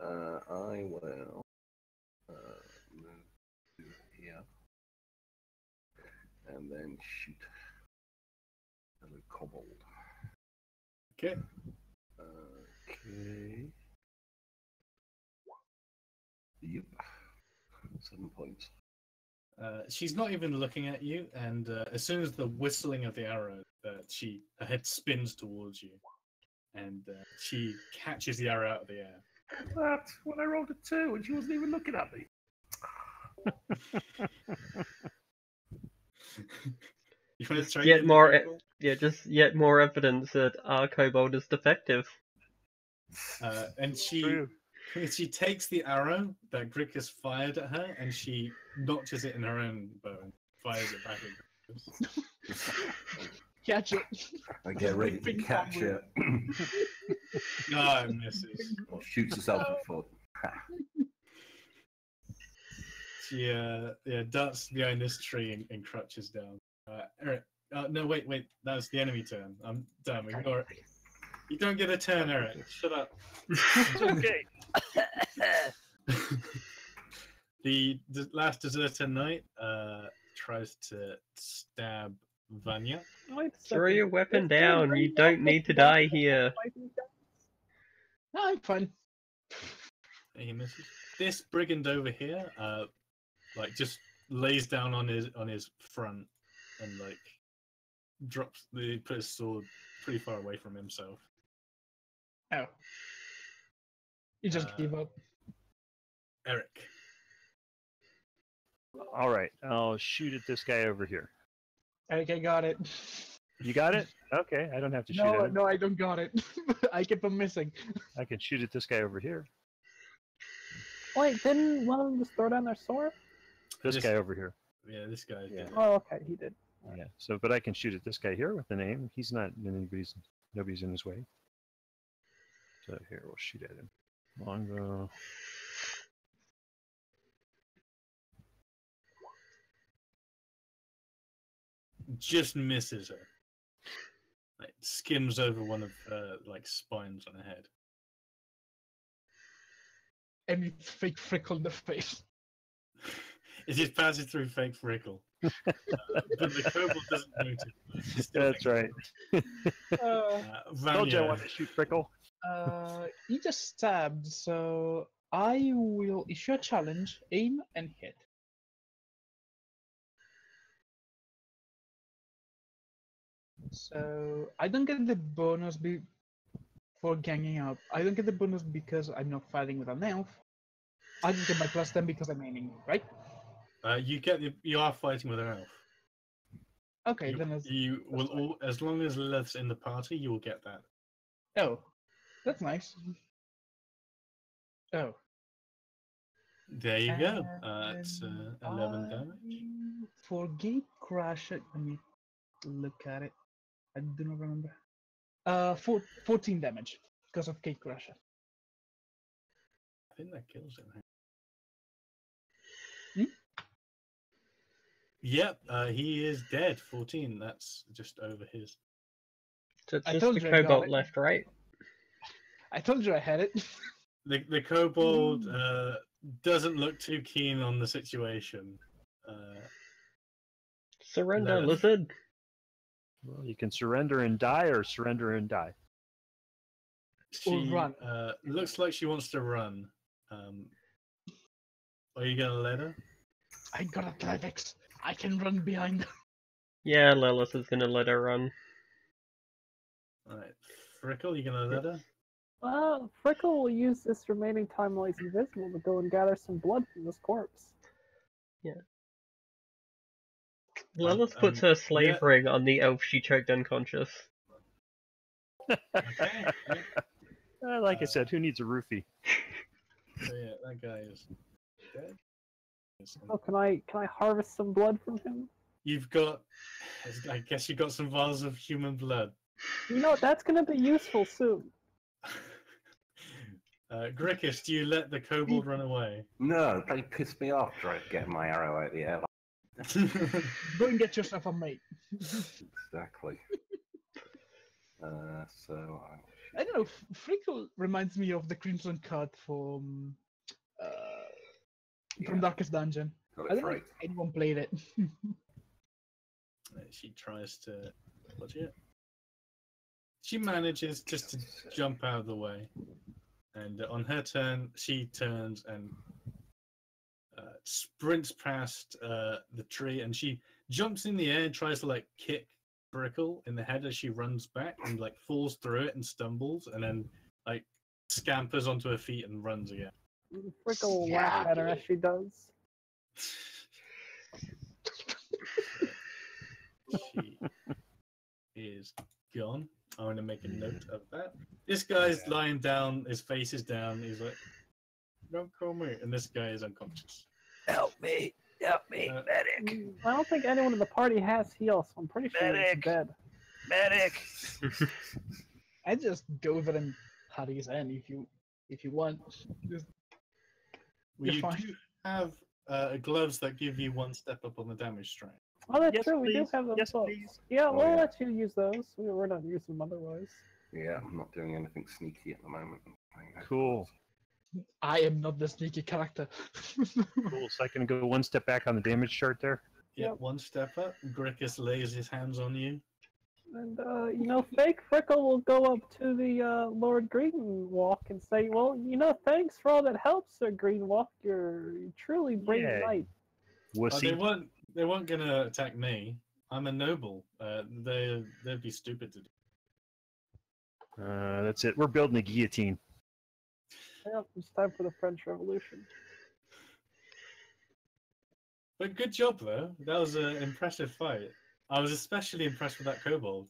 I will move to here and then shoot a little kobold. Okay. Okay. Yep. 7 points. She's not even looking at you, and as soon as the whistling of the arrow, her head spins towards you, and she catches the arrow out of the air. That when I rolled a 2 and she wasn't even looking at me. You want to try Yet again, more, Michael? just yet more evidence that our Cobalt is defective. And she True. takes the arrow that Grickus fired at her, and she notches it in her own bow and fires it back at Grickus. Catch it. I get ready to Ping pong catch with- it. No, misses. Or shoots herself in foot. She darts behind this tree and crouches down. Eric, no, wait, that was the enemy turn. I'm done. Ignore it. You don't get a turn, Eric. Shut up. It's okay. The last deserter knight tries to stab Vanya. Wait a Throw your second. weapon This dude down. You brings don't up need to the die weapon here. fighting guys. No, I'm fine. He misses. This brigand over here, like just lays down on his front and like put his sword pretty far away from himself. Oh. You just Uh, give up. Eric. All right, I'll shoot at this guy over here. Okay, got it. You got it? Okay, I don't have to shoot No, at him. no, I don't got it. I keep on missing. I can shoot at this guy over here. Wait, didn't one of them just throw down their sword? This This- guy over here. Yeah, this guy. Yeah. Oh, okay, he did. Yeah. So, but I can shoot at this guy here with the name. He's not nobody's in his way. So here, we'll shoot at him. Longbow. Just misses her. Like, skims over one of her like spines on her head. And you fake Frickle in the face. It just passes through fake Frickle. But the kobold doesn't notice. She's still That's right. Told you I Vanya, wanted to shoot Prickle. You just stabbed, so I will issue a challenge, aim and hit. So I don't get the bonus for ganging up. I don't get the bonus because I'm not fighting with an elf. I just get my +10 because I'm aiming, right? you are fighting with an elf. Okay, then it's... You will all, as long as Lilith's in the party, you will get that. Oh, that's nice. Oh. There you go. It's 11 damage. For Gate Crusher, let me look at it. I do not remember. 14 damage because of Gate Crusher. I think that kills him. Hmm? Yep, he is dead. 14. That's just over his. So I just told the you I got cobalt it. left, right? I told you I had it. The kobold doesn't look too keen on the situation. Surrender, Lilith. lizard. Well, you can surrender and die, or surrender and die. She run. Looks like she wants to run. Are you gonna let her? I got athletics. I can run behind. Yeah, Lilith is gonna let her run. Alright. Frickle, you gonna let her? Frickle will use this remaining time while he's invisible to go and gather some blood from this corpse. Lilith puts her slave yeah. ring on the elf she choked unconscious. Okay. Yeah. Like I said, who needs a roofie? So yeah, that guy is dead. Oh, can I harvest some blood from him? You've got, I guess you got some vials of human blood. You know, that's gonna be useful soon. Grickus, do you let the kobold run away? No, they pissed me off trying to get my arrow out of the air. Go and get yourself a mate. Exactly. So I don't know. Frickle reminds me of the Crimson Cut from Darkest Dungeon. got I it don't know free. if anyone played it. She tries to dodge it. She manages just to jump out of the way. And on her turn, she turns and sprints past the tree, and she jumps in the air and tries to like kick Brickle in the head as she runs back, and like falls through it and stumbles, and then like scampers onto her feet and runs again. Frickle will laugh at her as she does. She is gone. I'm going to make a note of that. This guy's lying down, his face is down. He's like, "Don't call me." And this guy is unconscious. Help me, medic, I don't think anyone in the party has heals, so I'm pretty sure he's Medic. dead. medic. I just go over and hug his hand if you want. Just, Well, You're you fine. do have gloves that give you 1 step up on the damage strength. Oh, that's Yes, true. We do please. have those. Yes, gloves. please. Yeah, Oh, we'll yeah. let you use those. We're not using them otherwise. Yeah, I'm not doing anything sneaky at the moment. Cool. I am not the sneaky character. Cool. So I can go 1 step back on the damage chart there. Yeah, Yep. 1 step up. Grickus lays his hands on you. And, fake Frickle will go up to the Lord Greenwalk and say, well, thanks for all that help, Sir Greenwalk. You're a truly brave Yeah. knight. Wussy. They weren't gonna attack me. I'm a noble. They'd be stupid to do. That's it. We're building a guillotine. Yep, it's time for the French Revolution. But good job though. That was an impressive fight. I was especially impressed with that kobold.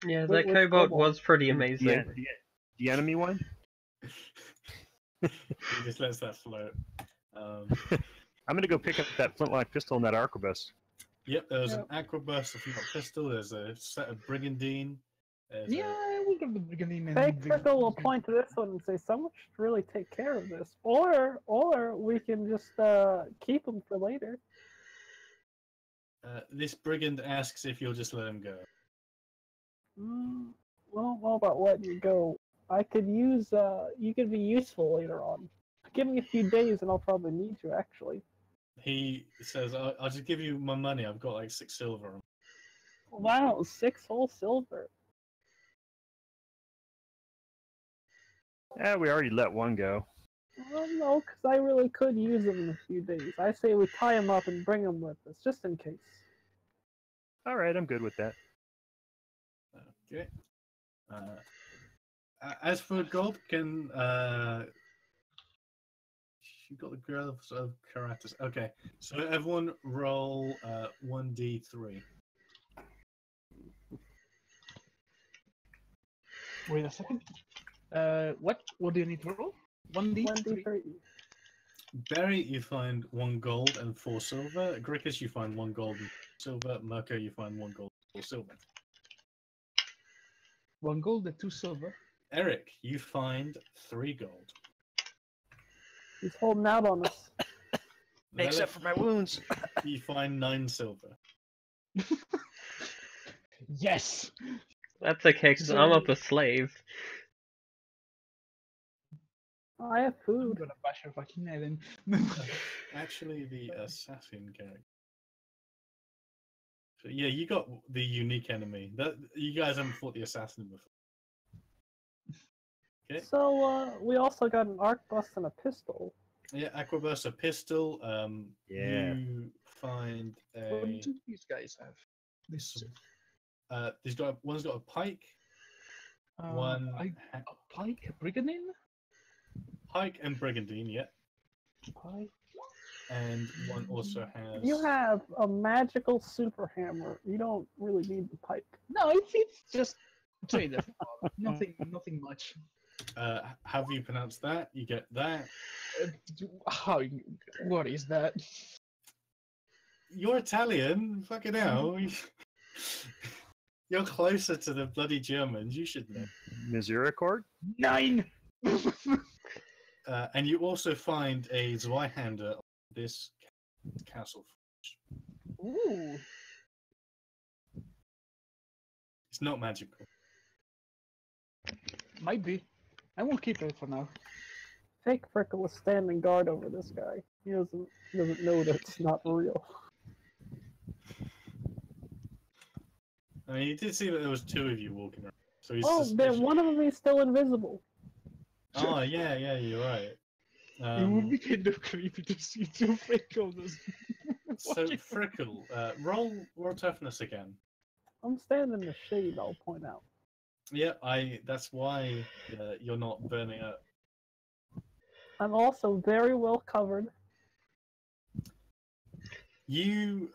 Yeah, Which that kobold kobold? was pretty amazing. The enemy one? He just lets that float. I'm gonna go pick up that flintlock pistol and that arquebus. Yep, there was an arquebus, a flint pistol. There's a set of brigandine, Yeah, we'll go to the beginning and Fake Frickle will point to this one and say, someone should really take care of this. Or we can just keep him for later. This brigand asks if you'll just let him go. Well, how about letting you go? I could use, you could be useful later on. Give me a few days and I'll probably need you, actually. He says, I'll just give you my money. I've got like 6 silver. Wow, 6 whole silver. Yeah, we already let one go. Well, no, because I really could use him in a few days. I say we tie him up and bring him with us, just in case. All right, I'm good with that. Okay. As for Gulpkin, you got the gloves of Karatas. Okay, so everyone roll 1d3. Wait a second. What? What do you need to roll? 1d3? 1d3. Barry, you find 1 gold and 4 silver. Grickus, you find 1 gold and 4 silver. Mirko, you find 1 gold and 4 silver. 1 gold and 2 silver. Eric, you find 3 gold. He's holding out on us. Except for my wounds. You find 9 silver. Yes! That's okay, because I'm up a slave. I have I'm food. gonna bash your fucking head in. Actually, the assassin character. So, yeah, you got the unique enemy. That you guys haven't fought the assassin before. Okay. So, we also got an arquebus and a pistol. Yeah, Aquaburst, a pistol. Yeah. You find What a. do these guys have? This One's got a pike. One a pike, a brigandine? pike and brigandine, yeah. Pike. And one also has. You have a magical super hammer. You don't really need the pike. No, it's just trader. nothing much. Have you pronounced that? You get that. How? What is that? You're Italian. Fucking hell. You're closer to the bloody Germans. You should know. Misericord? 9! And you also find a Zweihander on this castle. Ooh. It's not magical. Might be. I won't keep it for now. Fake Frickle is standing guard over this guy. He doesn't know that it's not real. I mean, you did see that there was 2 of you walking around. So he's Oh, suspicious. one of them is still invisible. Oh, yeah, you're right. It would be kind of creepy to see 2 Frickles. So, Frickle, roll toughness again. I'm standing in the shade, I'll point out. Yeah, that's why you're not burning up. I'm also very well covered. You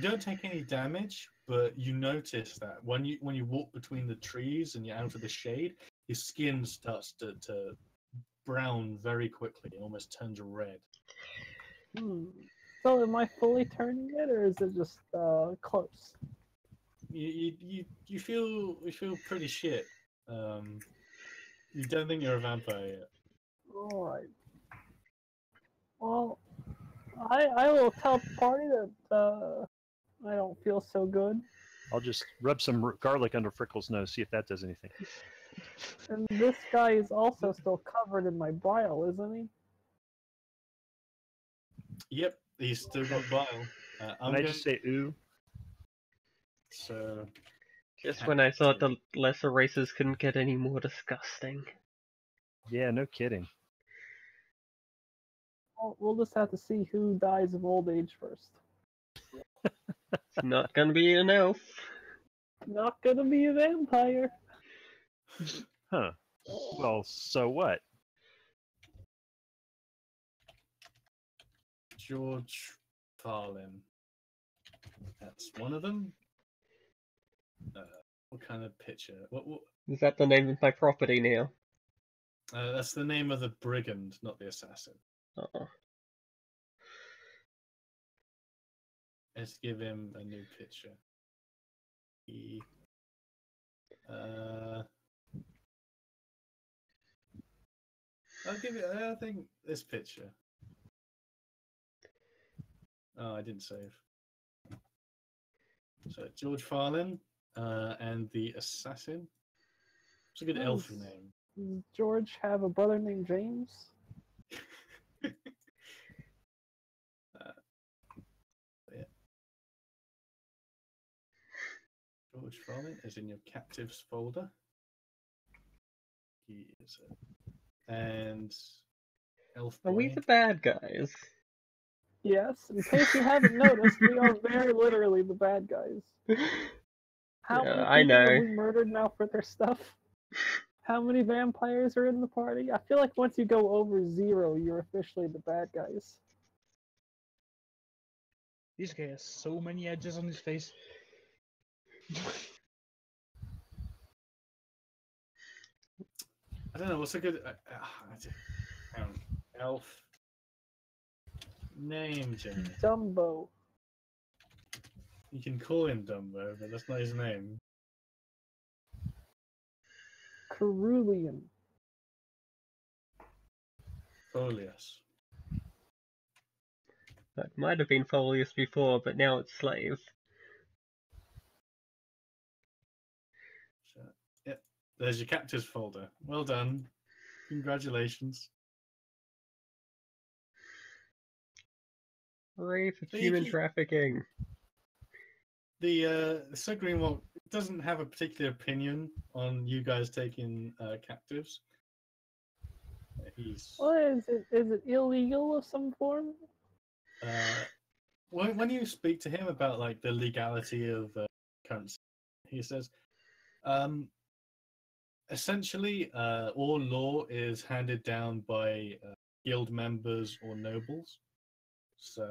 don't take any damage, but you notice that when you walk between the trees and you're out of the shade, your skin starts to brown very quickly. It almost turns red. So am I fully turning it, or is it just close? You feel pretty shit. You don't think you're a vampire yet. All right. Well, I will tell the party that I don't feel so good. I'll just rub some garlic under Frickle's nose, see if that does anything. And this guy is also still covered in my bile, isn't he? Yep, he's still got bile. Can I just say ooh? So. Just when I thought the lesser races couldn't get any more disgusting. Yeah, no kidding. Well, we'll just have to see who dies of old age first. It's not gonna be an elf. Not gonna be a vampire. Huh. Well, so what? George Farlin. That's one of them. What kind of picture? What? Is that the name of my property now? That's the name of the brigand, not the assassin. Uh-oh. Let's give him a new picture. I'll give you. I think this picture. Oh, I didn't save. So George Farlin and the Assassin. It's a good elfy name. Does George have a brother named James? Yeah. George Farlin is in your captives folder. He is and Elf Are we Boy. the bad guys? Yes. In case you haven't noticed, we are very literally the bad guys. How Yeah, many I people have know. we murdered now for their stuff? How many vampires are in the party? I feel like once you go over 0, you're officially the bad guys. This guy has so many edges on his face. I don't know what's a good elf name, Jamie. Dumbo. You can call him Dumbo, but that's not his name. Cerulean. Folius. That might have been Folius before, but now it's Slave. So, yep, there's your captives folder. Well done. Congratulations. Hooray for So you human can- trafficking. The Sir Greenwald doesn't have a particular opinion on you guys taking captives. He's What is it? Is it illegal of some form? when you speak to him about like the legality of currency, he says, essentially, all law is handed down by guild members or nobles. So,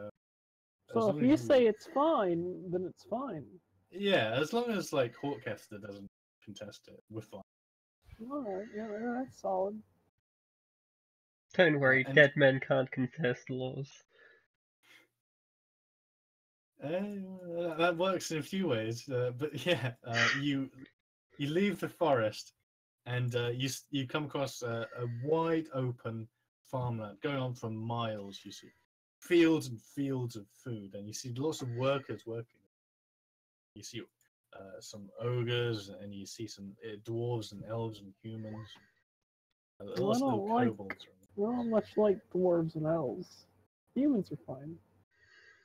as So if long you as say it's fine, then it's fine. yeah, as long as like Hawkester doesn't contest it, we're fine. Alright, yeah, that's solid. Don't worry, and- dead men can't contest laws. That works in a few ways, but yeah, you leave the forest, and you come across a wide open farmland going on for miles. You see fields and fields of food, and you see lots of workers working. You see some ogres, and you see some dwarves and elves and humans. Well, Lots I of don't little like- kobolds. Not much like dwarves and elves. Humans are fine.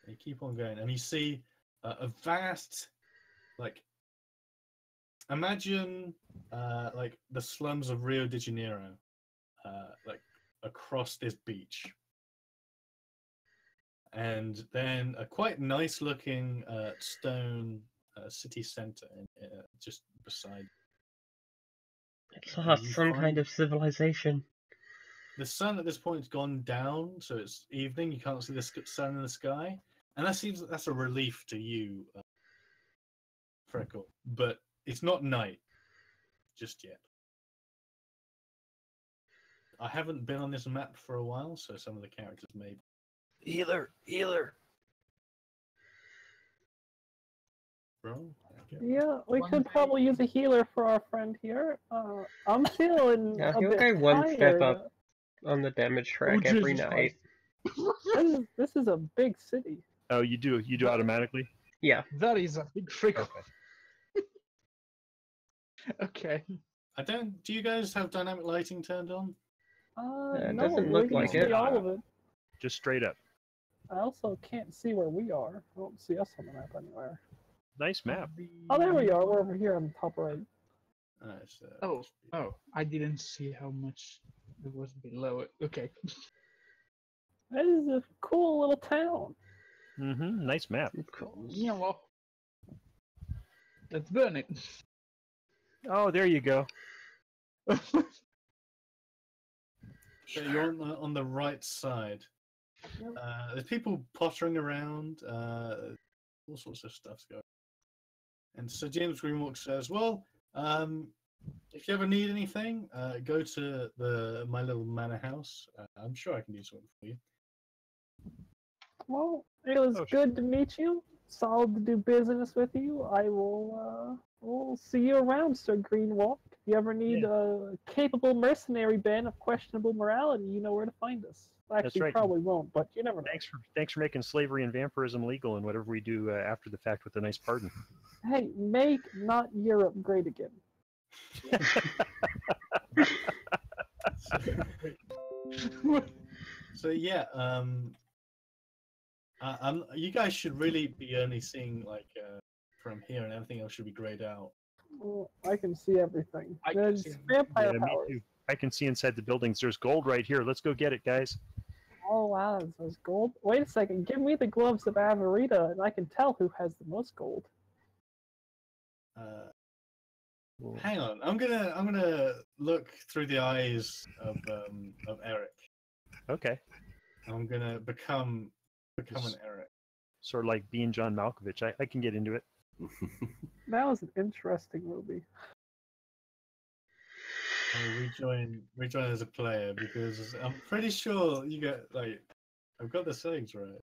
You keep on going, and you see a vast, like, imagine like the slums of Rio de Janeiro, like across this beach, and then a quite nice-looking stone city center just beside. At last, you some find- kind of civilization. The sun at this point has gone down, so it's evening. You can't see the sun in the sky, and that's a relief to you, Freckle. But it's not night just yet. I haven't been on this map for a while, so some of the characters may. Healer, healer. Wrong. Okay. Yeah, we One could day- probably use a healer for our friend here. I'm feeling Yeah, a he'll bit go one step tired. up. On the damage track every Jesus night. Christ. This is a big city. Oh, you do automatically? Yeah. That is a big freak. Okay. Okay. I don't. Do you guys have dynamic lighting turned on? It No, doesn't we look can like see it. all of it. Just straight up. I also can't see where we are. I don't see us on the map anywhere. Nice map. Oh, there we are. We're over here on the top right. It's, Oh, I didn't see how much it was below it. Okay. That is a cool little town. Mm-hmm. Nice map. Yeah, well. Let's burn it. Oh, there you go. So you're on the right side. Yep. There's people pottering around. All sorts of stuff's going. And so James Greenwalk says, "Well, if you ever need anything, go to my little manor house. I'm sure I can do something for you." Well, it was Oh, good to meet you. Solid to do business with you. I will We'll see you around, Sir Greenwalk. If you ever need a capable mercenary band of questionable morality, you know where to find us. Actually, right. probably won't, but you never know. Thanks for making slavery and vampirism legal and whatever we do after the fact with a nice pardon. Hey, make not Europe great again. So yeah, you guys should really be only seeing like from here, and everything else should be grayed out. Well, I can see everything. I can There's see vampire Yeah, me powers. too. I can see inside the buildings. There's gold right here. Let's go get it, guys. Oh wow, there's gold. Wait a second, give me the gloves of Avarita, and I can tell who has the most gold. Hang on, I'm gonna look through the eyes of Eric. Okay. I'm gonna become an Eric. Sort of like being John Malkovich. I can get into it. That was an interesting movie. I'll rejoin as a player because I'm pretty sure you get like I've got the settings right.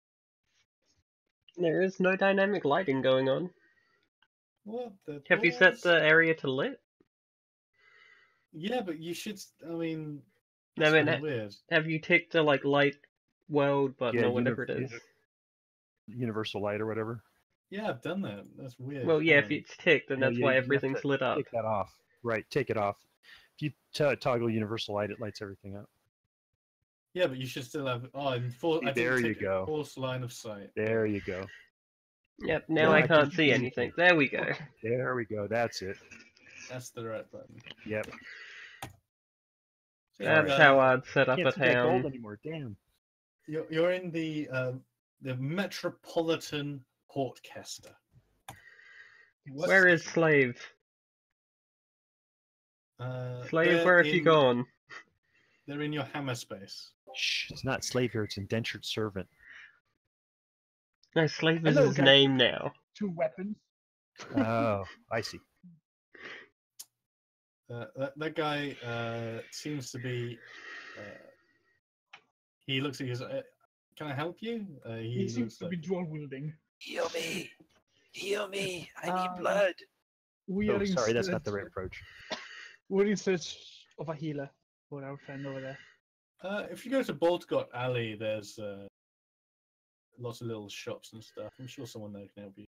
There is no dynamic lighting going on. What the? Have you set the area to lit? Yeah, but you should. I mean, I that's mean, really weird. have you ticked the like light world button Yeah, or whatever it is? Universal light or whatever. Yeah, I've done that. That's weird. Well, yeah, if it's ticked, then No, that's you why have to everything's lit up. Take that off. Right, take it off. If you toggle universal light, it lights everything up. Yeah, but you should still have. Oh, in full. I There didn't you take go. Force line of sight. There you go. Yep, now Yeah, I I can't can see see anything. There we go. There we go. That's it. That's the right button. Yep. That's how I'd set up Can't a see that gold town. anymore. Damn. You're in the Metropolitan Portcaster. Where is Slave? Slave, where have you gone? They're in your hammer space. Shh, it's not slave here. It's indentured servant. No, Slave is Hello, his guys. name now. 2 weapons. Oh, I see. That guy seems to be. He looks at you. Can I help you? He seems looks to be dual wielding. Heal me! Heal me! I need Um, blood! We Oh, are in sorry, that's not search- the right approach. We're in search of a healer for our friend over there. If you go to Boltgott Alley, there's lots of little shops and stuff. I'm sure someone there can help you.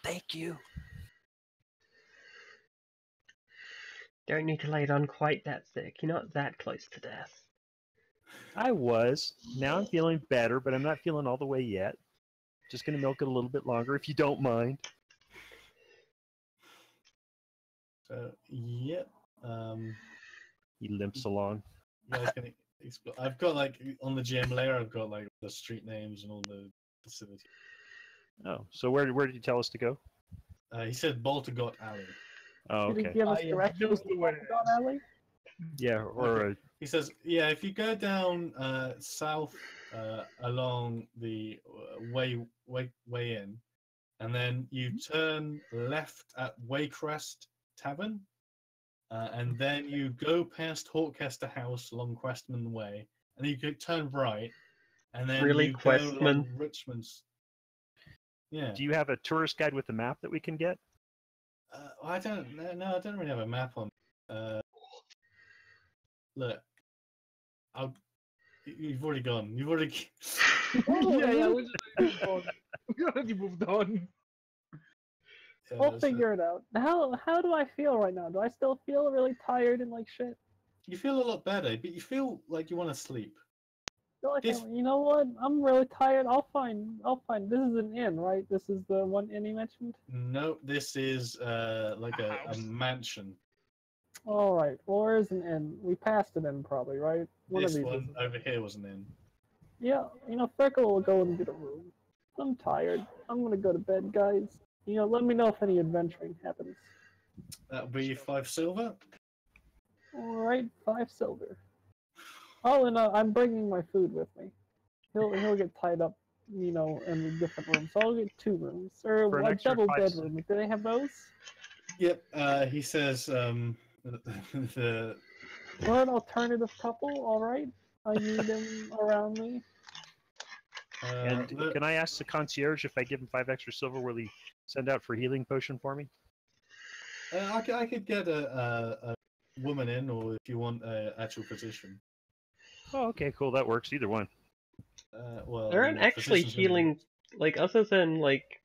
Thank you. Don't need to lay it on quite that thick. You're not that close to death. I was. Now I'm feeling better, but I'm not feeling all the way yet. Just going to milk it a little bit longer, if you don't mind. So, yep. He limps along. You guys can explore. I've got like on the GM layer. I've got like the street names and all the facilities. Oh, so where did you tell us to go? He said Boltgott Alley. Oh, Did he okay. give us I have directions no to clue where it Pentagon is. Alley? Yeah, or He says, yeah, if you go down south along the way in, and then you turn left at Waycrest Tavern, and then you go past Hawkcaster House along Questman Way, and you could turn right, and then Really, you go along Questman? Richmond's. Yeah. do you have a tourist guide with a map that we can get? I don't. No, I don't really have a map on. Look, you've already gone. You've already. yeah, we just moved on. We already moved on. We'll figure it out. How do I feel right now? Do I still feel really tired and like shit? You feel a lot better, but you feel like you want to sleep. Feel like This- you know what? I'm really tired. I'll find. This is an inn, right? This is the one inn he mentioned. No, this is like a House. mansion. All right. Well, where's an inn? We passed an inn, probably, right? One of This these. one is- over here was an inn. Yeah. Freckle will go and get a room. I'm tired. I'm gonna go to bed, guys. Let me know if any adventuring happens. That'll be 5 silver. All right, 5 silver. Oh, and I'm bringing my food with me. He'll get tied up, in a different room. So I'll get 2 rooms or For an a extra double 5 bedroom. Do they have those? Yep. He says the Or an alternative couple. All right, I need him around me. And can I ask the concierge if I give him 5 extra silver, will he send out for healing potion for me? I could get a woman in, or if you want an actual physician. Oh, okay, cool. That works. Either one. Well, There aren't actually physician's gonna be- healing, like, other than, like,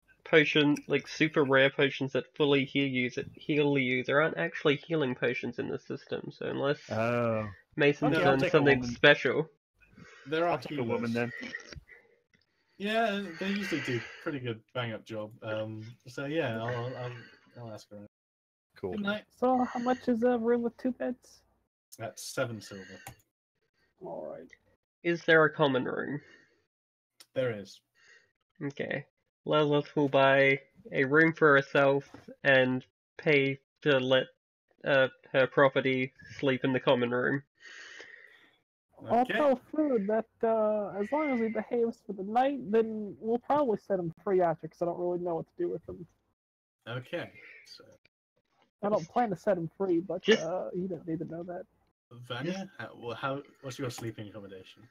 super rare potions that fully heal you, there aren't actually healing potions in the system, so unless Oh. Mason's Okay, I'll done take a something woman. special. There are I'll take a woman healers. then. Yeah, they usually do pretty good bang up job. So yeah, I'll ask her. Cool. Good night. So, how much is a room with 2 beds? That's 7 silver. Alright. Is there a common room? There is. Okay. Lilith will buy a room for herself and pay to let her property sleep in the common room. I'll Okay. tell Food that as long as he behaves for the night, then we'll probably set him free after, because I don't really know what to do with him. Okay. So, I don't plan to set him free, but Just- you don't need to know that. Vanya, what's your sleeping accommodation?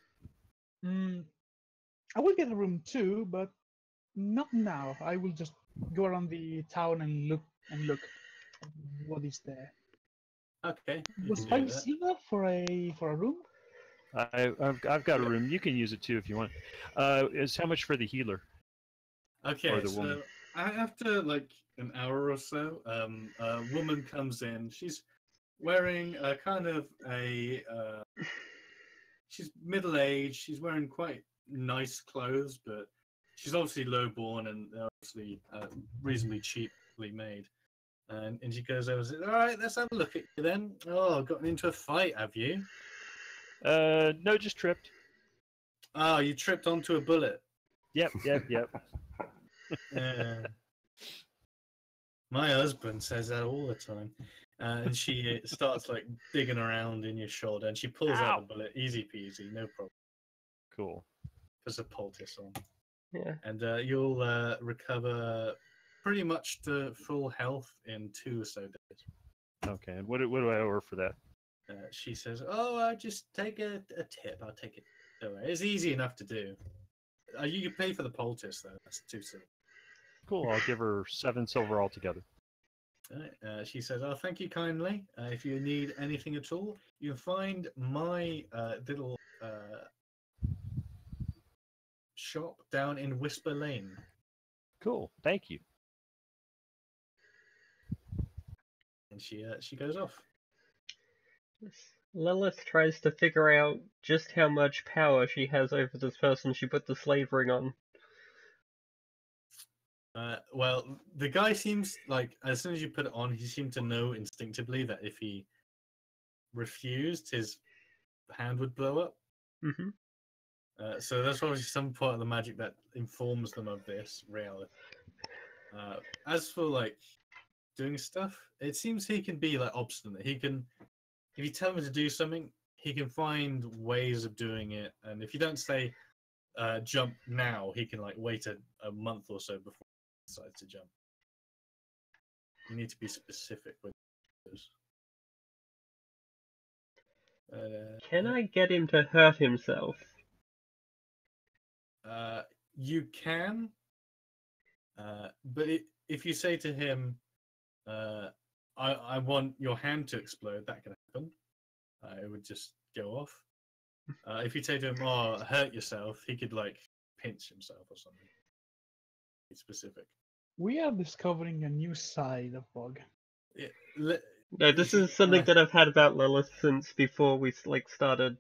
I will get a room too, but not now. I will just go around the town and look at what is there. Okay. You Was can do 5 that. silver for a room? I've got a room. You can use it too if you want. Is how much for the healer? Okay, Or the so woman. after like an hour or so, a woman comes in. She's wearing a kind of she's middle-aged. She's wearing quite nice clothes, but she's obviously low-born and they're obviously reasonably cheaply made. And she goes over and says, "All right, let's have a look at you then. Oh, gotten into a fight, have you? No, just tripped. Oh, you tripped onto a bullet. Yep. Yeah. My husband says that all the time. And she starts like digging around in your shoulder and she pulls out the bullet, easy peasy, no problem. Cool. Puts a poultice on. Yeah. And you'll recover pretty much to full health in 2 or so days. Okay, and what do I owe her for that? She says, "Oh, just take a tip. I'll take it. Don't worry. It's easy enough to do. You can pay for the poultice though. That's 2 silver." Cool, I'll give her 7 silver altogether. Right. She says, "Oh, thank you kindly. If you need anything at all, you can find my little shop down in Whisper Lane." Cool, thank you. And she goes off. Lilith tries to figure out just how much power she has over this person she put the slave ring on. Well, the guy seems like as soon as you put it on, he seemed to know instinctively that if he refused, his hand would blow up. Mm-hmm. So that's probably some part of the magic that informs them of this reality. As for like doing stuff, it seems he can be like obstinate. He can, if you tell him to do something, he can find ways of doing it. And if you don't say jump now, he can like wait a month or so before he decides to jump. You need to be specific with those. Can I get him to hurt himself? You can, but if you say to him, I want your hand to explode, that can happen. It would just go off. If you say to him, "Oh, hurt yourself," he could like pinch himself or something. Be specific. We are discovering a new side of Bog. No, this is something that I've had about Lilith since before we started.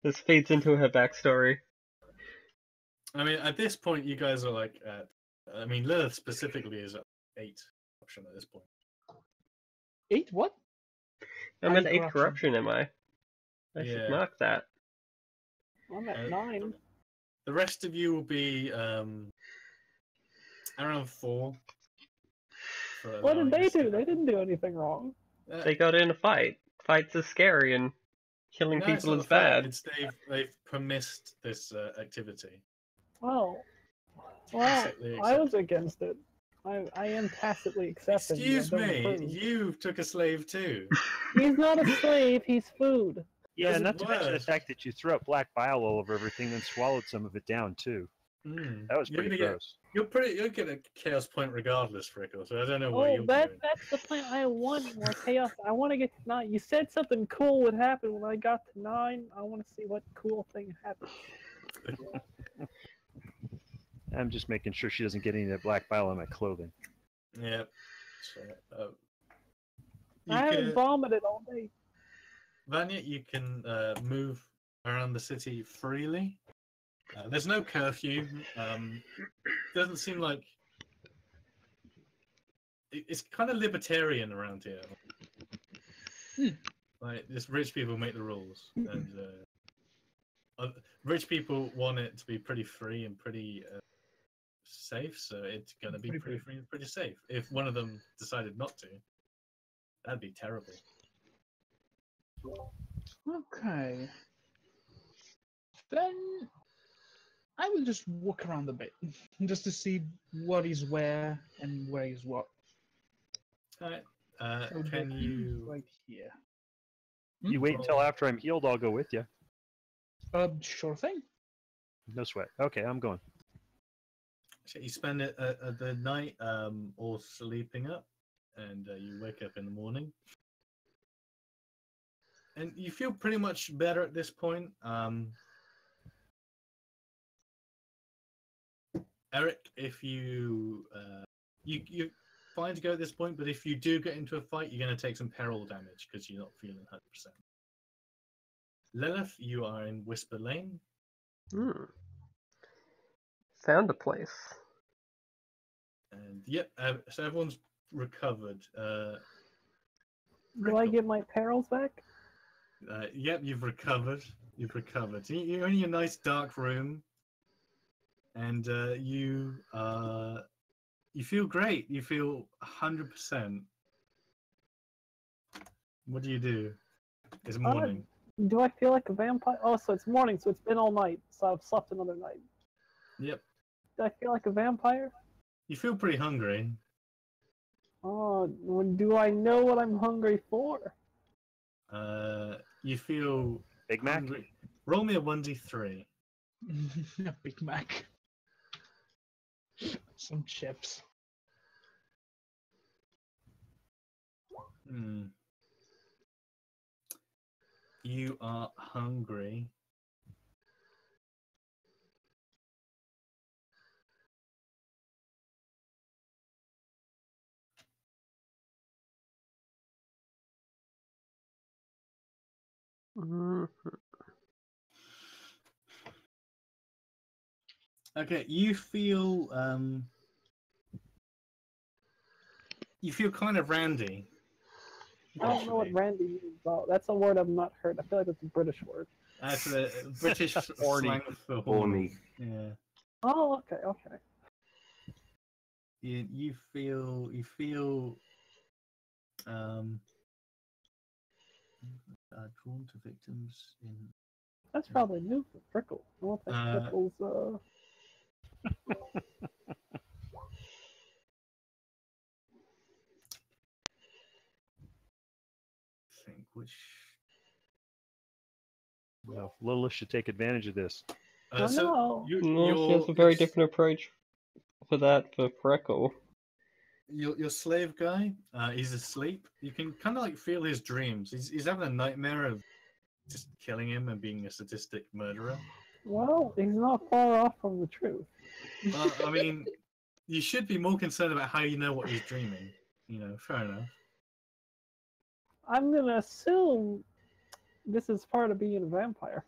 This feeds into her backstory. I mean, at this point, you guys are like at. I mean, Lilith specifically is at 8 option at this point. 8 what? I'm at 8 corruption. corruption, am I? I Yeah. should mark that. I'm at 9. The rest of you will be around 4. What did they do? They didn't do anything wrong. They got in a fight. Fights are scary and killing No, it's people not is a fight, bad. It's they've permissed this activity. Well, Tacitly I was accepted. against it. I am tacitly accepting. Excuse I've been me, approved. you took a slave too. He's not a slave, he's food. Yeah, Doesn't not to mention the work. fact that you threw up black bile all over everything, then swallowed some of it down too. That was You're pretty gonna gross. You'll get a chaos point regardless, Frickle. So I don't know what Oh, you're that's doing. the plan. I want more chaos. I want to get to 9. You said something cool would happen when I got to 9. I want to see what cool thing happens. I'm just making sure she doesn't get any of that black bile on my clothing. Yeah. So, you I haven't can, vomited all day. Vanya, you can move around the city freely. There's no curfew. Doesn't seem like it's kind of libertarian around here. Like, just rich people make the rules, and rich people want it to be pretty free and pretty safe. So it's gonna be pretty free and pretty safe. If one of them decided not to, that'd be terrible. Okay. Then I will just walk around a bit, just to see what is where and where is what. All right. So Can the- you? right here? You wait until after I'm healed, I'll go with you. Sure thing. No sweat. Okay, I'm going. So you spend the night all sleeping up, and you wake up in the morning, and you feel pretty much better at this point. Eric, if you're fine to go at this point, but if you do get into a fight, you're going to take some peril damage because you're not feeling 100%. Lilith, you are in Whisper Lane. Found a place. And yep, so everyone's recovered. Do I get my perils back? Yep, you've recovered. You're in your nice dark room, and you feel great. You feel 100%. What do? It's morning. Do I feel like a vampire? Oh, so it's morning, so it's been all night, so I've slept another night. Yep. Do I feel like a vampire? You feel pretty hungry. Oh, do I know what I'm hungry for? You feel Big Mac? hungry. Roll me a 1d3. A Big Mac. Some chips. You are hungry. Okay, you feel kind of randy. I don't know what randy means. Oh, that's a word I've not heard. I feel like it's a British word. That's the British slang for Horny. Yeah. Oh, okay. You feel drawn to victims in. That's probably new for Frickle. I don't think Frickle's Think which. Well, Lilith should take advantage of this. Oh, no. No, she has a very different approach for that for Freckle. Your slave guy, he's asleep. You can kind of like feel his dreams. He's having a nightmare of just killing him and being a sadistic murderer. Well, he's not far off from the truth. Well, I mean, you should be more concerned about how you know what he's dreaming. Fair enough. I'm gonna assume this is part of being a vampire.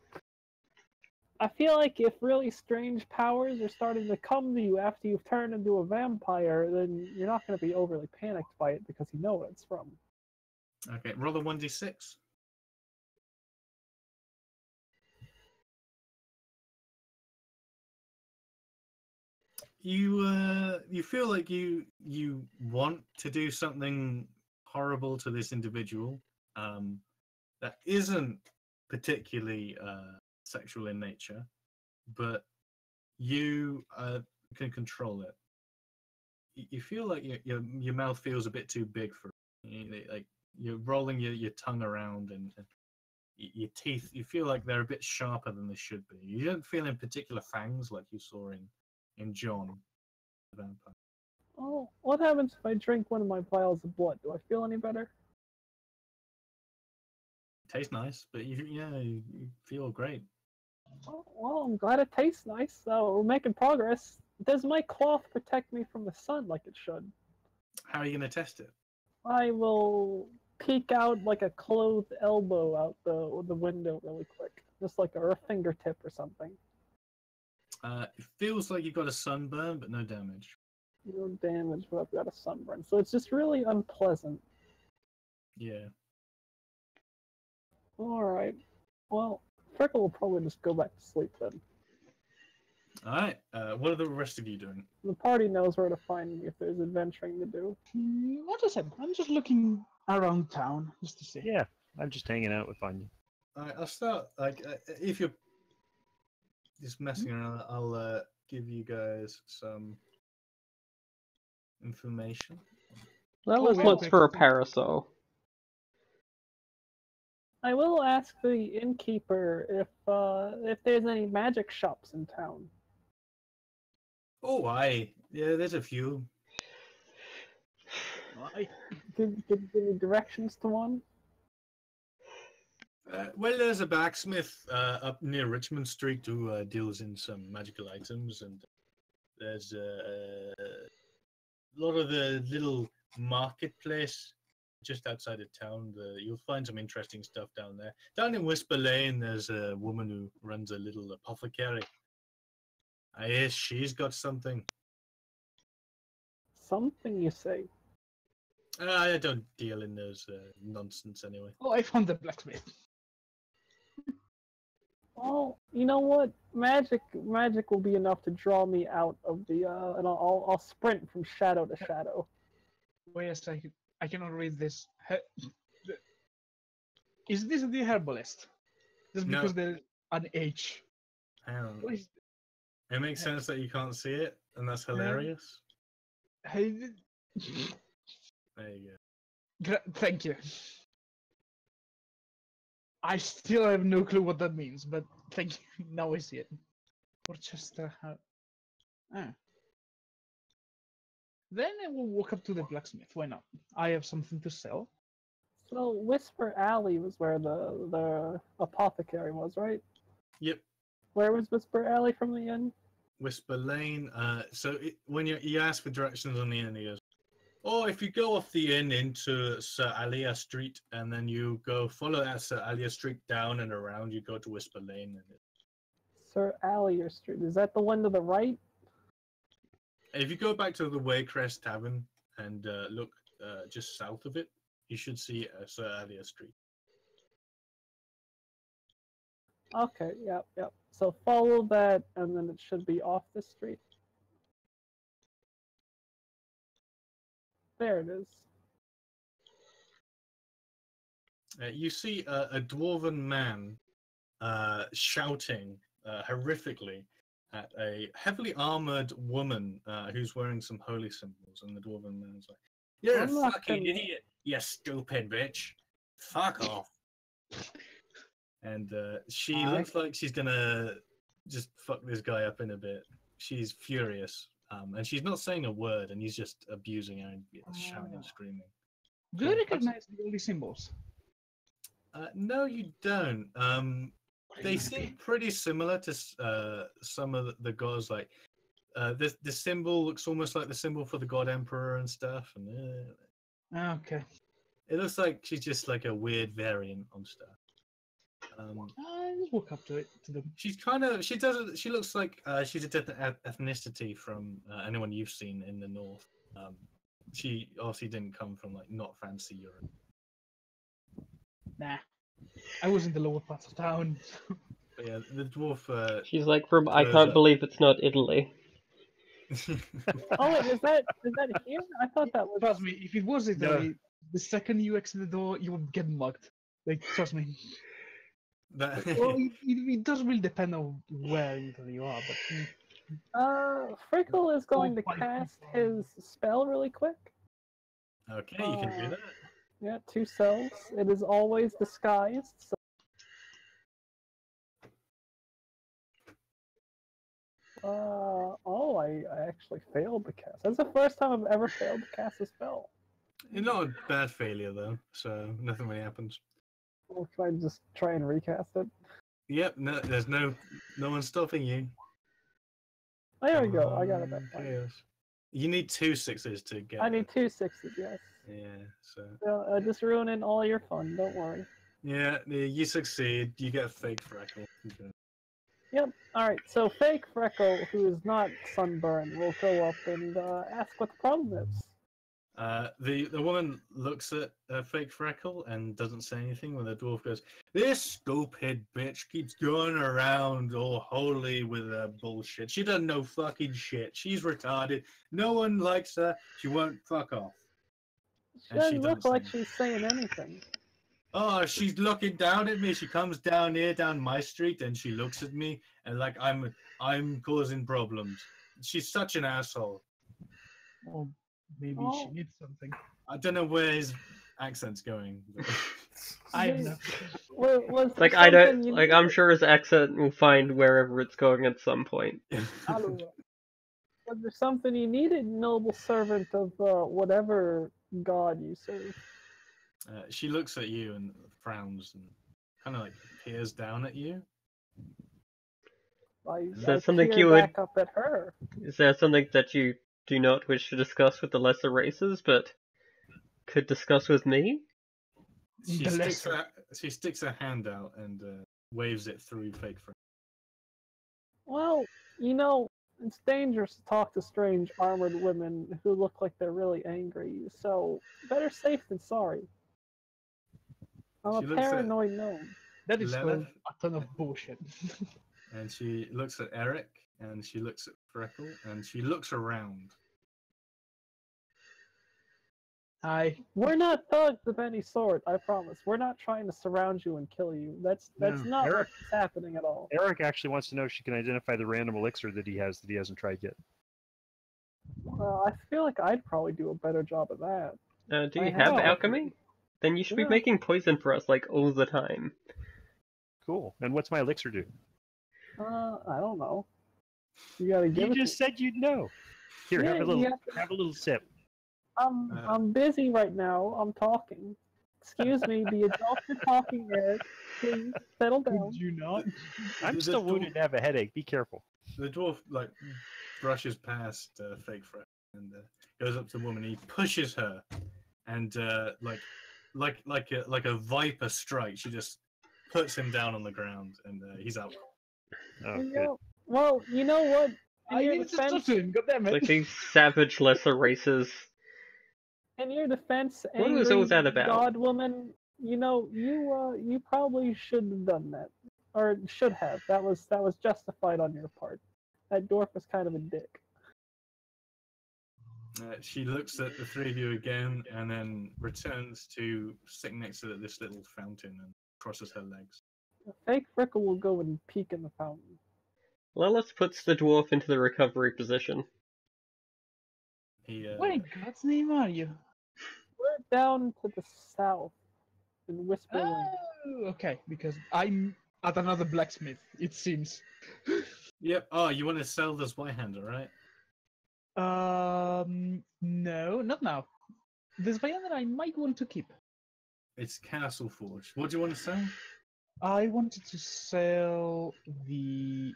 I feel like if really strange powers are starting to come to you after you've turned into a vampire, then you're not going to be overly panicked by it because you know what it's from. Okay, roll a 1d6. You feel like you want to do something horrible to this individual that isn't particularly sexual in nature, but you can control it. You feel like your mouth feels a bit too big for it. Like you're rolling your tongue around and your teeth, you feel like they're a bit sharper than they should be. You don't feel in particular fangs like you saw in John the vampire. Oh, what happens if I drink one of my vials of blood? Do I feel any better? Tastes nice, but you feel great. Oh, well, I'm glad it tastes nice. So we're making progress. Does my cloth protect me from the sun like it should? How are you going to test it? I will peek out like a clothed elbow out the window really quick, just like or a fingertip or something. It feels like you've got a sunburn, but no damage. No damage, but I've got a sunburn, so it's just really unpleasant. Yeah. All right. Well, Frickle will probably just go back to sleep then. All right. What are the rest of you doing? The party knows where to find me if there's adventuring to do. What I said, I'm just looking around town just to see. Yeah, I'm just hanging out with Anya. All right, I'll start. Like, if you're just messing around, I'll give you guys some information. Lilith wait, looks wait, for a wait. parasol. I will ask the innkeeper if there's any magic shops in town. Oh, aye. Yeah, there's a few. Why? Give me directions to one. Well, there's a blacksmith up near Richmond Street who deals in some magical items, and there's a lot of the little marketplace just outside of town. You'll find some interesting stuff down there. Down in Whisper Lane, there's a woman who runs a little apothecary. I guess she's got something. Something you say. I don't deal in those nonsense anyway. Oh, I found the blacksmith. Well, you know what? Magic will be enough to draw me out of the and I'll sprint from shadow to shadow. Wait a second. I cannot read this. Is this the herbalist? Just No. because there's an H. Hang on. What is It makes sense that you can't see it, and that's hilarious. Hey, There you go. thank you. I still have no clue what that means, but thank you. Now I see it. Worcester. Then I will walk up to the blacksmith. Why not? I have something to sell. So Whisper Alley was where the apothecary was, right? Yep. Where was Whisper Alley from the inn? Whisper Lane. When you ask for directions on the inn, he goes, "Oh, if you go off the inn into Sir Alia Street, and then you go follow that Sir Alia Street down and around, you go to Whisper Lane." Sir Allier Street. Is that the one to the right? If you go back to the Waycrest Tavern and look just south of it, you should see Sir Alia Street. Okay, yep. So follow that, and then it should be off the street. There it is. You see a dwarven man shouting horrifically at a heavily armored woman who's wearing some holy symbols, and the dwarven man's like, "You're I'm a not fucking gonna- idiot, you stupid bitch! Fuck off!" And she looks like she's gonna just fuck this guy up in a bit. She's furious, and she's not saying a word, and he's just abusing her and shouting and screaming. Do you recognize the holy symbols? No, you don't. They seem pretty similar to some of the gods. Like the symbol looks almost like the symbol for the god emperor and stuff. And Okay. it looks like she's just like a weird variant on stuff. I just walk up to them. She looks like she's a different ethnicity from anyone you've seen in the north. She obviously didn't come from like not fancy Europe. Nah. I was in the lower parts of town. But yeah, the dwarf. She's like from I There's can't a- believe it's not Italy. Oh, wait, is that here? I thought that was. Trust me, if it was Italy, the second you exit the door, you would get mugged. Like, trust me. that, Well, it does really depend on where in Italy you are, but Frickle is going to Oh, cast his spell really quick. okay, you can do that. Yeah, 2 cells. It is always disguised. So Oh, I actually failed the cast. That's the first time I've ever failed to cast a spell. You're not a bad failure though, so nothing really happens. Or can I just try and recast it? Yep, no, there's no one stopping you. There we go. I got it that time. Chaos. You need 2 6s to get. I need 2 6s, yes. Yeah, so. Just ruining all your fun. Don't worry. Yeah, you succeed. You get a fake freckle. Okay. Yep. All right. So fake Freckle, who is not sunburned, will go up and ask what the problem is. The woman looks at fake freckle and doesn't say anything when the dwarf goes, "This stupid bitch keeps going around all holy with her bullshit. She doesn't know fucking shit. She's retarded. No one likes her. She won't fuck off." She doesn't look like she's saying anything. Oh, she's looking down at me. She comes down here, down my street, and she looks at me and like I'm causing problems. She's such an asshole. Or maybe she needs something. I don't know where his accent's going. But... I have no. Like I don't like. I'm sure his accent will find wherever it's going at some point. Was there something you needed, noble servant of whatever god you serve? She looks at you and frowns and kind of like peers down at you. Is that something you would? Back up at her. Is that something that you do not wish to discuss with the lesser races, but could discuss with me? She sticks her hand out and waves it through fake friend. Well, you know, it's dangerous to talk to strange armored women who look like they're really angry, so better safe than sorry. I'm a paranoid gnome. That is called a ton of bullshit. And she looks at Eric, and she looks at Freckle, and she looks around. Hi. We're not thugs of any sort, I promise. We're not trying to surround you and kill you. That's not what's happening at all. Eric actually wants to know if she can identify the random elixir that he hasn't tried yet. Well, I feel like I'd probably do a better job of that. Do you have alchemy? Then you should be making poison for us like all the time. Cool. And what's my elixir do? I don't know. You gotta give You just said you'd know. Here, have a little sip. I'm busy right now. I'm talking. Excuse me, the adults are talking, Eric. Please settle down. Could you not? I'm still wounded and have a headache. Be careful. The dwarf like brushes past fake friend and goes up to the woman. He pushes her, and like a viper strike, she just puts him down on the ground, and he's out. Oh, good. Well, you know what? I need to stop him. God damn it! Like these savage lesser races. In your defense, What was all that about? God woman, you know, you probably should have done that, or should have. That was justified on your part. That dwarf was kind of a dick. She looks at the three of you again, and then returns to sitting next to this little fountain and crosses her legs. Fake Frickle will go and peek in the fountain. Lilith puts the dwarf into the recovery position. What in God's name are you? We're down to the south in Whisperland. Oh, okay, because I'm at another blacksmith, it seems. Yep. Oh, you want to sell this Zweihander, right? No, not now. This Zweihander I might want to keep. It's Castle Forge. What do you want to sell? I wanted to sell the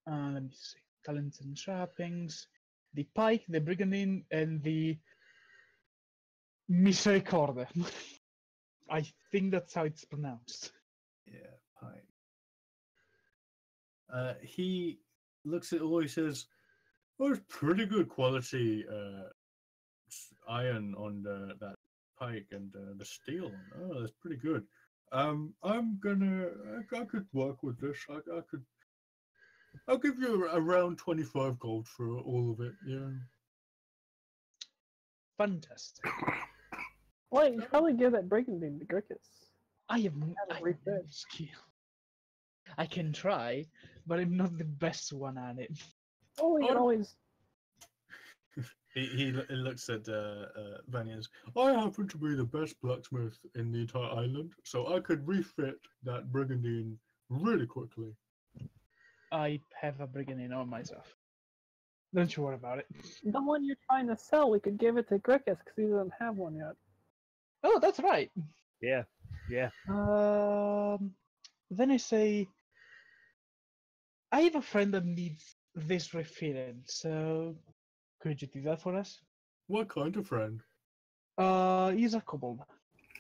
let me see, talents and trappings, the pike, the brigandine, and the Misericorde. I think that's how it's pronounced. Yeah, pike. He looks at all. He says, "Oh, it's pretty good quality iron on that pike and the steel. Oh, that's pretty good. I could work with this. I'll give you around 25 gold for all of it. Yeah." Fantastic. Well, you should probably give that brigandine to Grickus. I have no skill. I can try, but I'm not the best one at it. Oh, we can always. He looks at Vanya's. I happen to be the best blacksmith in the entire island, so I could refit that brigandine really quickly. I have a brigandine on myself. Don't you worry about it. The one you're trying to sell, we could give it to Grickus because he doesn't have one yet. Oh, that's right. Yeah. Then I say, I have a friend that needs this refilled, so could you do that for us? What kind of friend? He's a kobold.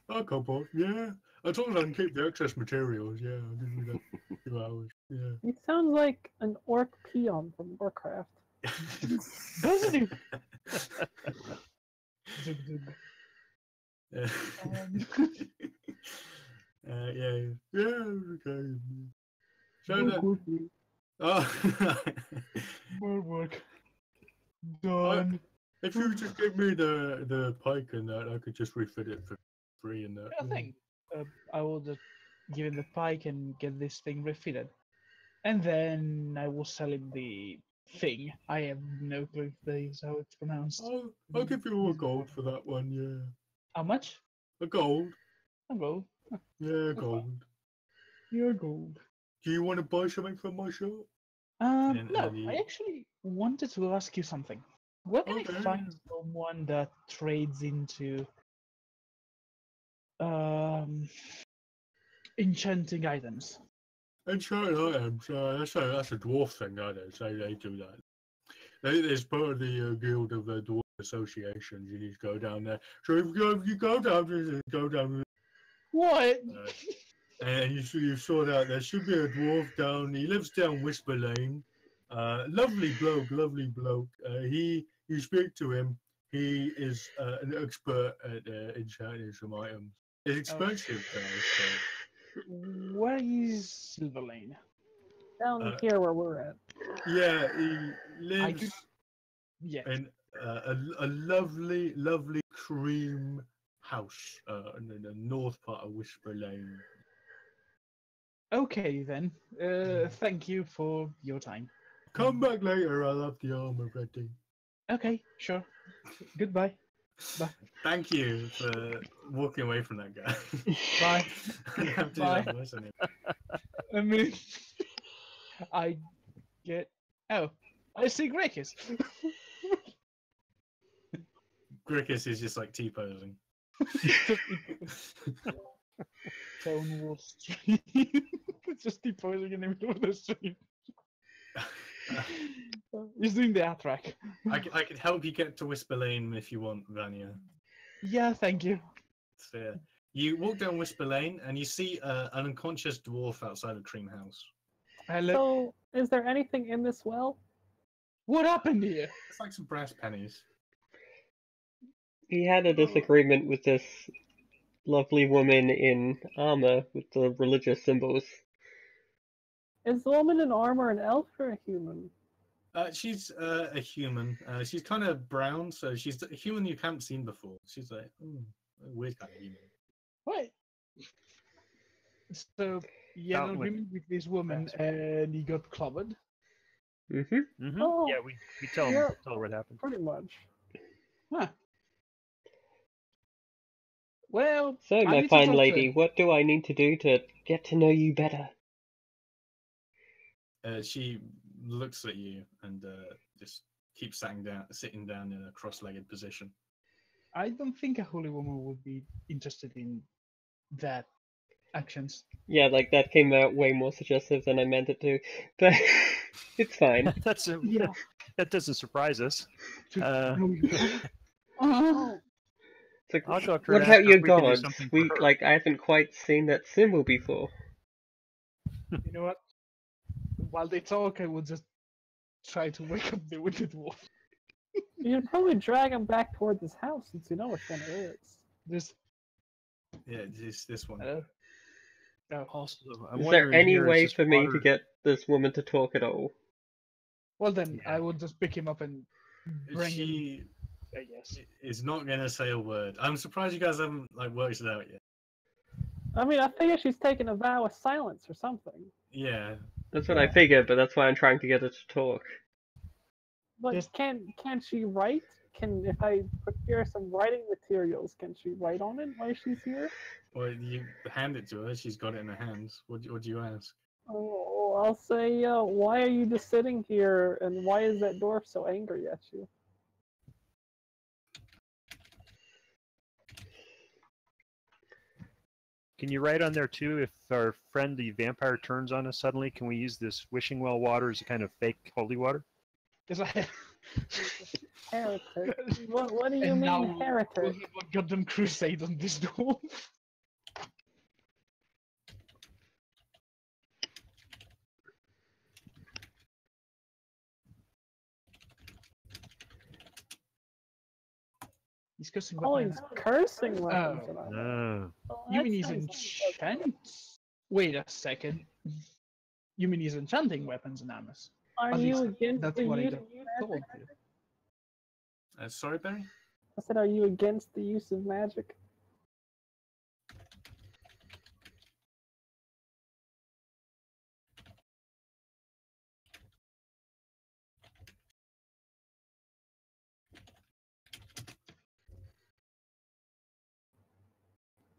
A couple, yeah. As long as I can keep the excess materials, yeah, I'll give you that 2 hours, yeah. He sounds like an orc peon from Warcraft. Doesn't he? Zug, zug. Yeah. Yeah, okay. So that, oh, More work. Done. if you just give me the pike and that, I could just refit it for free and that. I think I will just give him the pike and get this thing refitted. And then I will sell him the thing. I have no clue if that is how it's pronounced. I'll give you a gold for that one, yeah. How much? A gold? A gold. Yeah, gold. You're gold. Do you want to buy something from my shop? No, I actually wanted to ask you something. Where can I find someone that trades into enchanting items? Enchanted items, that's a dwarf thing, I don't say they do that. There's part of the guild of dwarf associations. You need to go down there. So if you go down, What? and you sort out there should be a dwarf down. He lives down Whisper Lane. Lovely bloke. You speak to him. He is an expert at enchanting some items. It's expensive though. So. Where is Silver Lane? Down here where we're at. Yeah, he lives Yeah. in a lovely cream house in the north part of Whisper Lane. Okay then. Thank you for your time. Come back later. I'll have the armor ready. Okay, sure. Goodbye. Bye. Thank you for walking away from that guy. Bye. I have to do Bye. that voice on him. I mean, I get. Oh, I see Gracchus. Grickus is just like T-posing. Stonewall Street. Just deposing in the middle of the street. He's doing the track. I could help you get to Whisper Lane if you want, Vanya. Yeah, thank you. It's fair. You walk down Whisper Lane and you see an unconscious dwarf outside of Cream House. Hello. So, is there anything in this well? What happened here? It's like some brass pennies. He had a disagreement with this lovely woman in armor with the religious symbols. Is the woman in armor an elf or a human? She's a human. She's kind of brown, so she's a human you haven't seen before. She's like, a weird kind of human. What? So, you had an agreement with this woman and he got clobbered? Mm-hmm. Oh, Yeah, we tell yeah. her what happened. Pretty much. Huh. Well, So, I my need to fine talk to lady, him. what do I need to do to get to know you better? She looks at you and just keeps sitting down in a cross-legged position. I don't think a holy woman would be interested in that actions. Yeah, like that came out way more suggestive than I meant it to, but it's fine. Yeah. That doesn't surprise us. It's like, I'll go up to her what and ask about her your if we can do gods? something for her. I haven't quite seen that symbol before. You know what? While they talk, I will just try to wake up the wicked wolf. You should probably drag him back toward this house since you know which one it is. Just Yeah, just this one. hello. No. Also, I'm Is there wondering any here, is way this for me water- to get this woman to talk at all? Well then, Yeah. I will just pick him up and bring him. She I guess. is not going to say a word. I'm surprised you guys haven't worked it out yet. I mean, I figure she's taking a vow of silence or something. Yeah. That's what I figured, but that's why I'm trying to get her to talk. But Yes. can she write? If I procure some writing materials, can she write on it while she's here? Well, you hand it to her. She's got it in her hands. What do you ask? Oh, I'll say, why are you just sitting here, and why is that dwarf so angry at you? Can you write on there too, if our friend the vampire turns on us suddenly, can we use this wishing well water as a kind of fake holy water? It's like, Heretic. What do you and mean, now heretic? we'll have a goddamn crusade on this dwarf. He's cursing Oh, weapons. he's cursing weapons. Oh. around. Oh. Well, You that mean he's sounds- enchant? Wait a second. You mean he's enchanting weapons and armor? Are At you least against that's the what I use got of told magic? to. Sorry, Barry? I said, are you against the use of magic?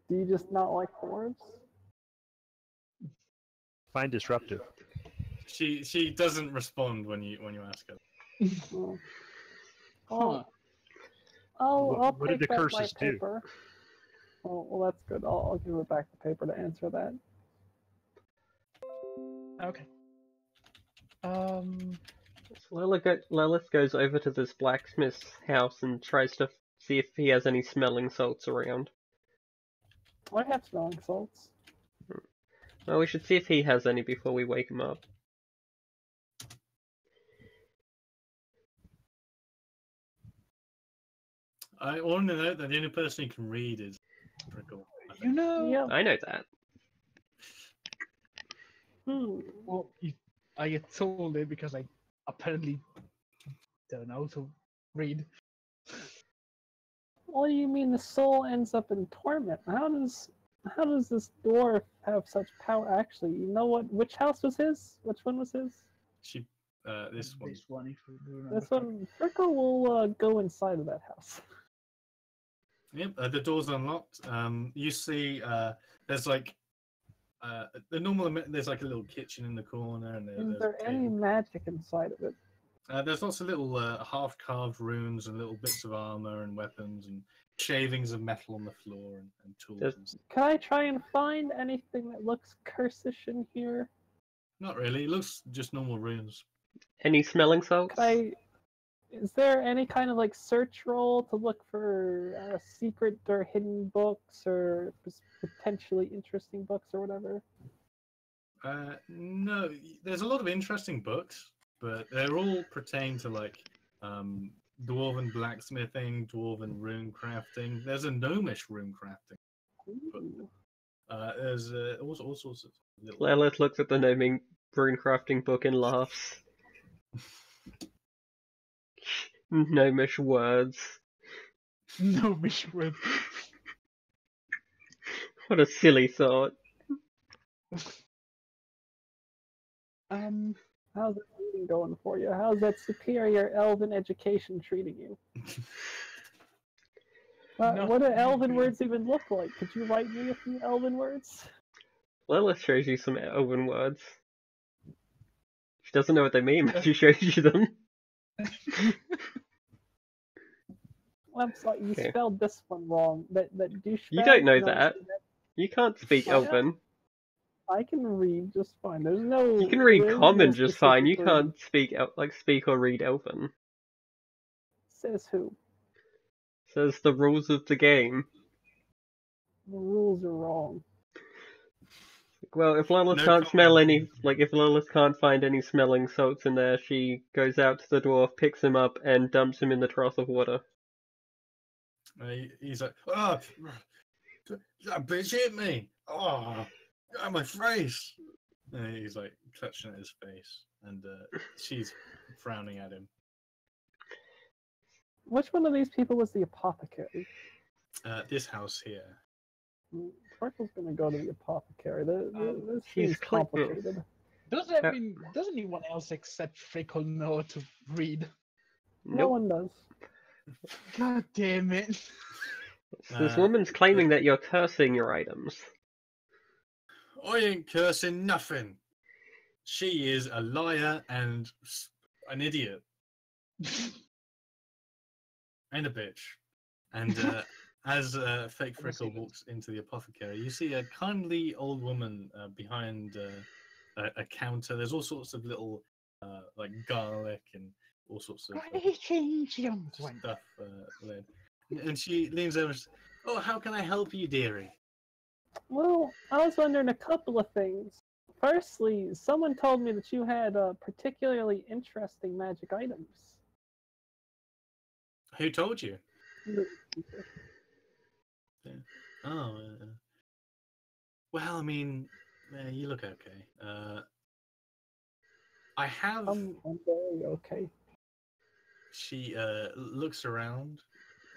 Do you just not like dwarves? Find disruptive. She doesn't respond when you ask her. Oh. Huh. I'll What did take the back my curses do? paper. Oh, well, that's good. I'll give her back the paper to answer that. Okay. So Lilith goes over to this blacksmith's house and tries to see if he has any smelling salts around. I have smelling salts. Well, we should see if he has any before we wake him up. I want to note that the only person who can read is Prickle. I think. You know, Yeah. I know that. well, I get told it because I apparently don't know how to read. What do you mean the soul ends up in torment? How does this dwarf have such power? Actually, you know what? Which house was his? Which one was his? She, this one. This one, if you remember. This one. Frickle will go inside of that house. Yep, the door's unlocked. You see, there's like the normal. There's like a little kitchen in the corner, and Is there's there a any table. magic inside of it? There's lots of little half-carved runes and little bits of armor and weapons and shavings of metal on the floor and tools. There's- And stuff. Can I try and find anything that looks cursish in here? Not really. It looks just normal runes. Any smelling salts? Is there any kind of like search roll to look for secret or hidden books or potentially interesting books or whatever? No, there's a lot of interesting books, but they're all pertain to like dwarven blacksmithing, dwarven rune crafting. There's a gnomish rune crafting. Ooh. There's all sorts of little. Lilith looks at the rune crafting book and laughs. Gnomish words. No, Mishweb. What a silly thought. How's that reading going for you? How's that superior elven education treating you? No. What do elven words even look like? Could you write me a few elven words? Lilith shows you some elven words. She doesn't know what they mean, but she shows you them. I'm sorry, you Okay. spelled this one wrong. That douchebag. You don't know no, that. You can't speak I- Elven. I can read just fine. There's no. You can read there is Common no just fine. You specifically- can't speak or read Elven. Says who? Says the rules of the game. The rules are wrong. Well, if Lilith No can't comment. smell any, if Lilith can't find any smelling salts in there, she goes out to the dwarf, picks him up, and dumps him in the trough of water. He's like, oh, that bitch hit me. Oh, my face. And he's like clutching at his face, and she's frowning at him. Which one of these people was the apothecary? This house here. Freckle's gonna go to the apothecary. This He's seems complicated. Does anyone else except Frickle know how to read? No Nope. one does. God damn it. This woman's claiming that you're cursing your items. I ain't cursing nothing. she is a liar and an idiot and a bitch. And as Fake Frickle walks into the apothecary, you see a kindly old woman behind a counter. There's all sorts of little like garlic and all sorts of Greetings, young one. stuff laid. And she leans over and says, "Oh, how can I help you, dearie?" Well, I was wondering a couple of things. Firstly, someone told me that you had particularly interesting magic items. Who told you? The- Yeah. Oh, well, I mean, you look okay. I have. I'm very okay. She looks around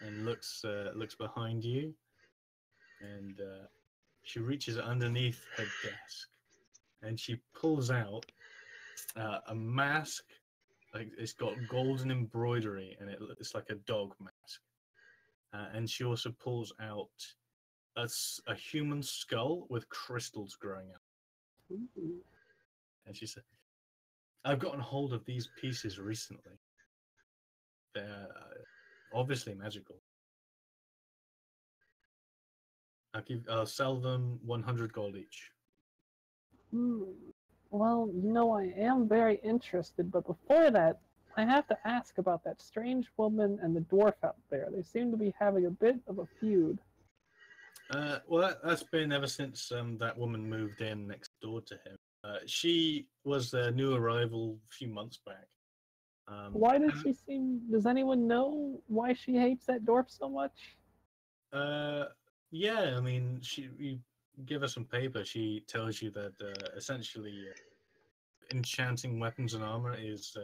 and looks behind you, and she reaches underneath her desk, and she pulls out a mask. Like it's got golden embroidery, and it's like a dog mask. And she also pulls out a human skull with crystals growing out. Ooh. And she said, "I've gotten hold of these pieces recently. They're obviously magical. I'll sell them 100 gold each." Well, I am very interested, but before that, I have to ask about that strange woman and the dwarf out there. They seem to be having a bit of a feud. Well, that's been ever since that woman moved in next door to him. She was a new arrival a few months back. Why does she seem... Does anyone know why she hates that dwarf so much? Yeah, I mean, you give her some paper. She tells you that essentially enchanting weapons and armor is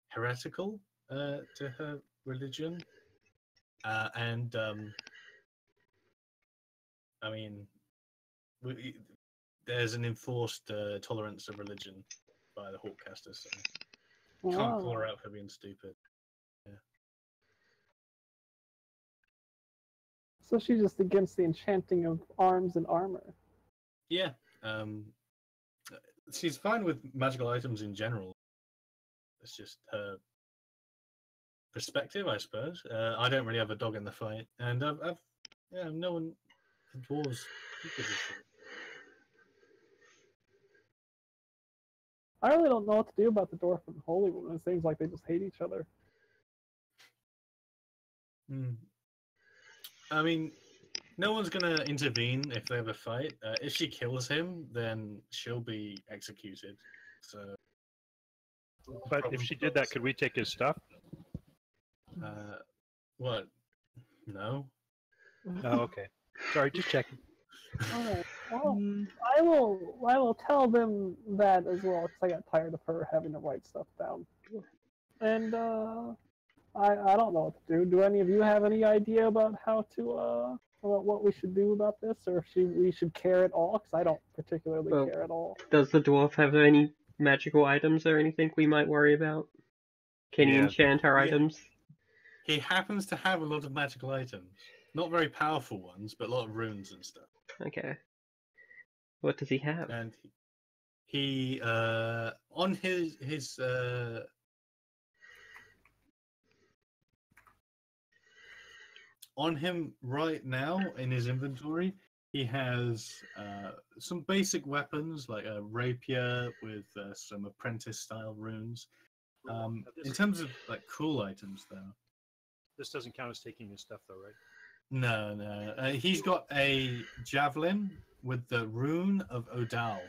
heretical to her religion, and I mean, there's an enforced tolerance of religion by the Hawkcasters, so you can't call her out for being stupid. Yeah. So she's just against the enchanting of arms and armor. Yeah. She's fine with magical items in general. It's just her perspective, I suppose. I don't really have a dog in the fight, and no one, the dwarves, who gives a shit? I really don't know what to do about the dwarf and the holy woman. It seems like they just hate each other. I mean, no one's gonna intervene if they have a fight. If she kills him, then she'll be executed. So. But if she did that, could we take his stuff? What? No. Oh, okay. Sorry, just checking. Alright, well, I will tell them that as well, because I got tired of her having to write stuff down. And, I don't know what to do. Do any of you have any idea about how to, about what we should do about this, or if we should care at all? Because I don't particularly care at all. Does the dwarf have any magical items or anything we might worry about? Can you enchant our items? He happens to have a lot of magical items. Not very powerful ones, but a lot of runes and stuff. Okay. What does he have? And he on his on him right now in his inventory, he has some basic weapons like a rapier with some apprentice-style runes. In terms of like cool items, though, this doesn't count as taking his stuff, though, right? No. He's got a javelin with the rune of Odal.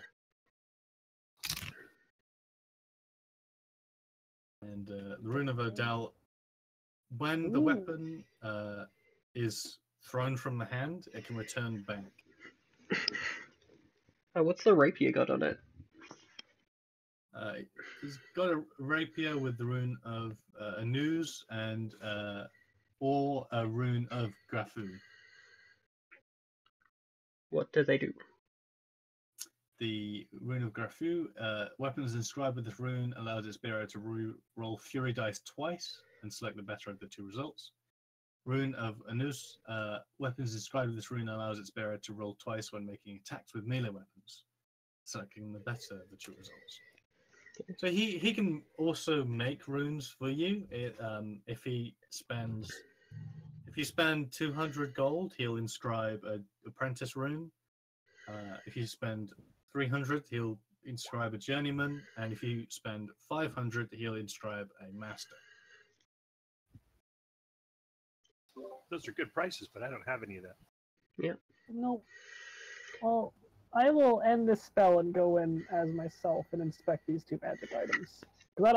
And the rune of Odal, when the weapon is thrown from the hand, it can return back. Oh, what's the rapier got on it? He's got a rapier with the rune of Anuz and or a rune of Grafu. What do they do? The rune of Grafu, weapons inscribed with this rune allows its bearer to roll Fury dice twice and select the better of the two results. Rune of Anus, weapons inscribed with this rune allows its bearer to roll twice when making attacks with melee weapons. sucking, the better the true results. So he can also make runes for you. If you spend 200 gold, he'll inscribe a apprentice rune. If you spend 300, he'll inscribe a journeyman, and if you spend 500, he'll inscribe a master. Those are good prices, but I don't have any of that. Yeah. No. Well, I will end this spell and go in as myself and inspect these two magic items. Because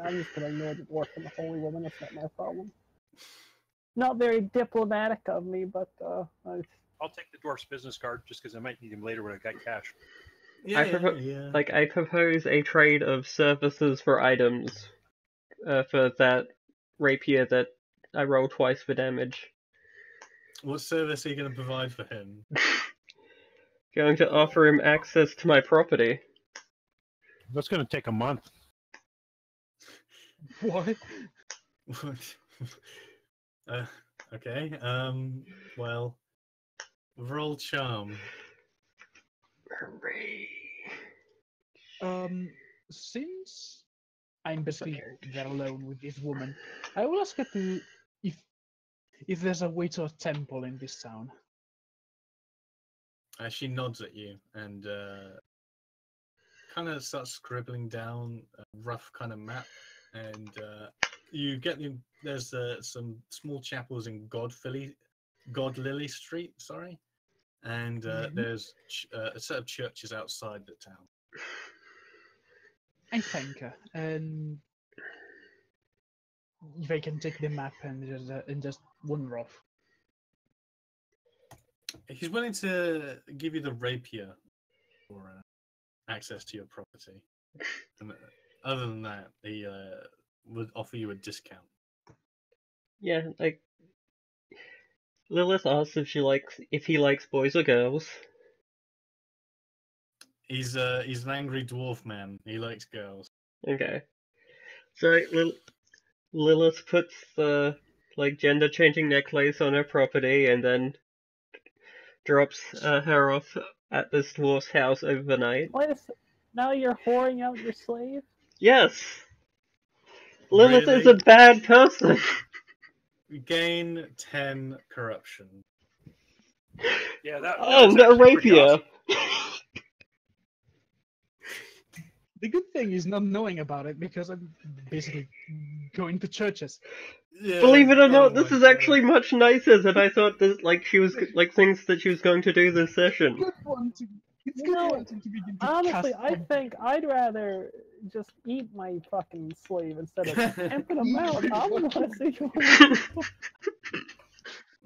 I'm just going to ignore the dwarf and the holy woman. That's not my problem. Not very diplomatic of me, but I'll take the dwarf's business card just because I might need him later when I got cash. Yeah. I propose a trade of services for items for that rapier that I roll twice for damage. What service are you going to provide for him? Going to offer him access to my property. That's going to take a month. What? Okay. Well, roll charm. Hooray. Since I'm basically there alone with this woman, I will ask her to if there's a way to a temple in this town. She nods at you and kind of starts scribbling down a rough kind of map, and you get there's some small chapels in God Lily Street, and there's a set of churches outside the town. I thank her, and if I can take the map and just wander off. He's willing to give you the rapier for access to your property. And other than that, he would offer you a discount. Yeah, like Lilith asks if he likes boys or girls. He's an angry dwarf man. He likes girls. Okay. So Lilith puts the gender changing necklace on her property and then drops her off at this dwarf's house overnight. wait a second. Now you're whoring out your slave? Yes! Lilith is a Really? bad person! Gain 10 corruption. Yeah, that And was a actually pretty rapier! awesome. The good thing is not knowing about it because I'm basically going to churches. Yeah. Believe it or Oh not, this my is God. actually much nicer than I thought she was things that she was going to do this session. Good wanting. It's You good know, wanting to begin to Honestly, cast I on- think I'd rather just eat my fucking slave instead of pimping him out. I'm gonna see you.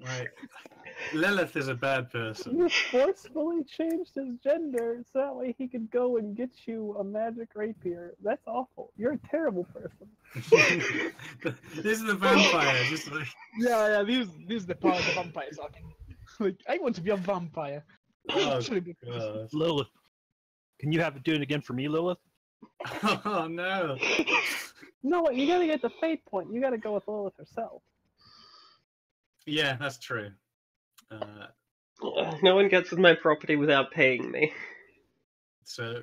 Right. Lilith is a bad person. You forcefully changed his gender so that way he could go and get you a magic rapier. That's awful. You're a terrible person. This is the vampire. Just like, Yeah, this is the part of the vampires talking. Like, I want to be a vampire. oh Actually, God. Lilith. Can you have it do it again for me, Lilith? Oh no. No, you gotta get the fate point. You gotta go with Lilith herself. Yeah, that's true. No one gets my property without paying me. So,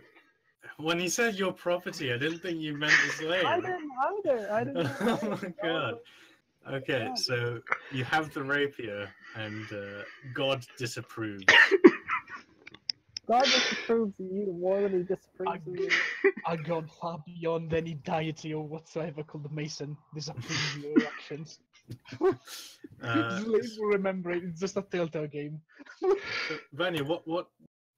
when you said your property, I didn't think you meant the slave. I didn't either. I didn't. Oh my God. Okay, so you have the rapier, and God disapproves. God disapproves of you more than he disapproves of you. I gone far beyond any deity or whatsoever called the Mason. Disapproves of your actions. Slaves will remember it. It's just a telltale game. So, Vanya, what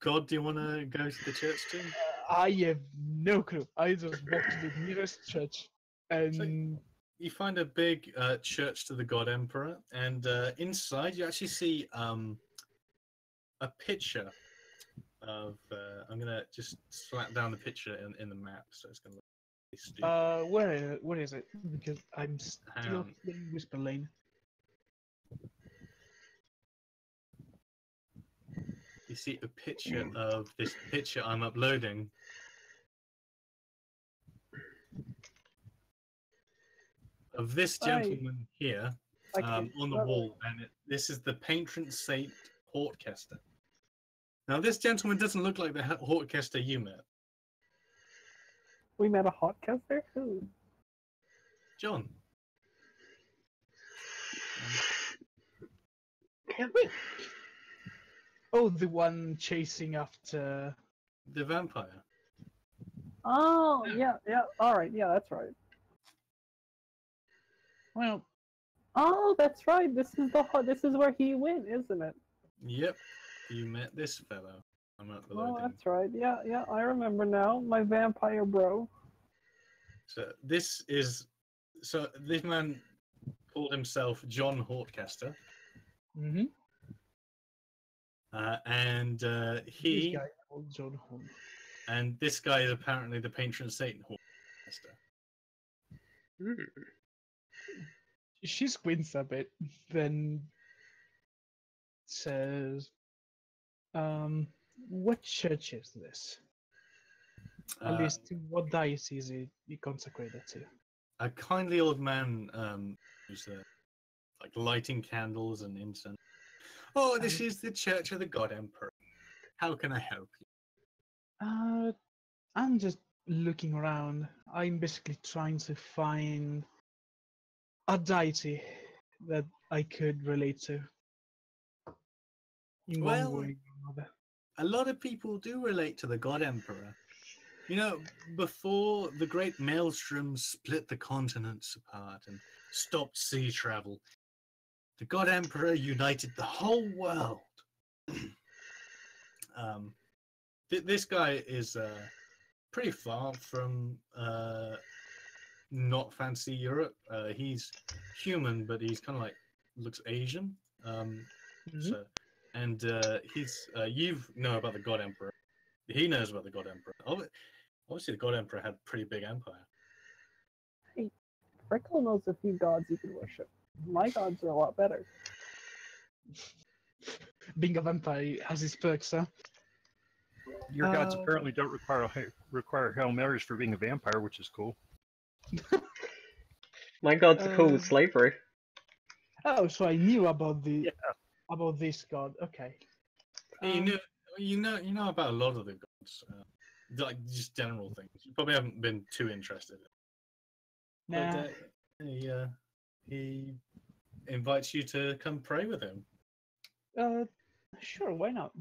God do you want to go to the church to? I have no clue. I just walked to the nearest church, and You find a big church to the God Emperor, and inside you actually see a picture of. I'm gonna just slap down the picture in the map, so it's gonna look really stupid. where is it? Because I'm still in Whisper Lane. You see a picture of this picture I'm uploading. Of this gentleman here on the wall, and this is the patron saint Hortcaster. Now, this gentleman doesn't look like the Hortcaster you met. We met a hotcaster? Who? John. Oh, the one chasing after. The vampire. Oh, yeah. All right, yeah, that's right. Well, Oh, that's right. This is where he went, isn't it? Yep. You met this fellow. I'm at the Oh, loading. that's right. Yeah, I remember now. My vampire bro. So this man called himself John Hortcaster. mm-hmm. And This he guy called John Horn. and this guy is apparently the patron saint Hortcaster. She squints a bit, then says, what church is this? At least what diocese is it consecrated to? A kindly old man who's like lighting candles and incense. Oh, this is the Church of the God Emperor. How can I help you? I'm just looking around. I'm basically trying to find a deity that I could relate to in one way or another. A lot of people do relate to the God Emperor. You know, before the great maelstrom split the continents apart and stopped sea travel, the God Emperor united the whole world. This guy is pretty far from not fancy Europe. He's human, but he's kind of like looks Asian. So, and he's you know about the God Emperor. He knows about the God Emperor. Obviously, the God Emperor had a pretty big empire. Hey, Freckle knows a few gods you can worship. My gods are a lot better. Being a vampire has its perks, huh? Your gods apparently don't require Hail Marys for being a vampire, which is cool. My god's called slavery. Oh, so I knew about about this god. Okay. You know about a lot of the gods, like just general things. You probably haven't been too interested in. Nah. But he invites you to come pray with him. Sure, why not?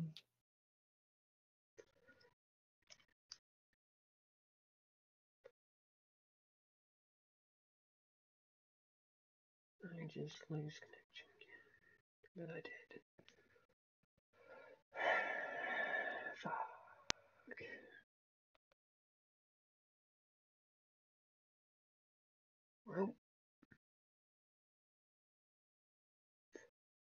I just lose connection again. But I did. Fuck. Well,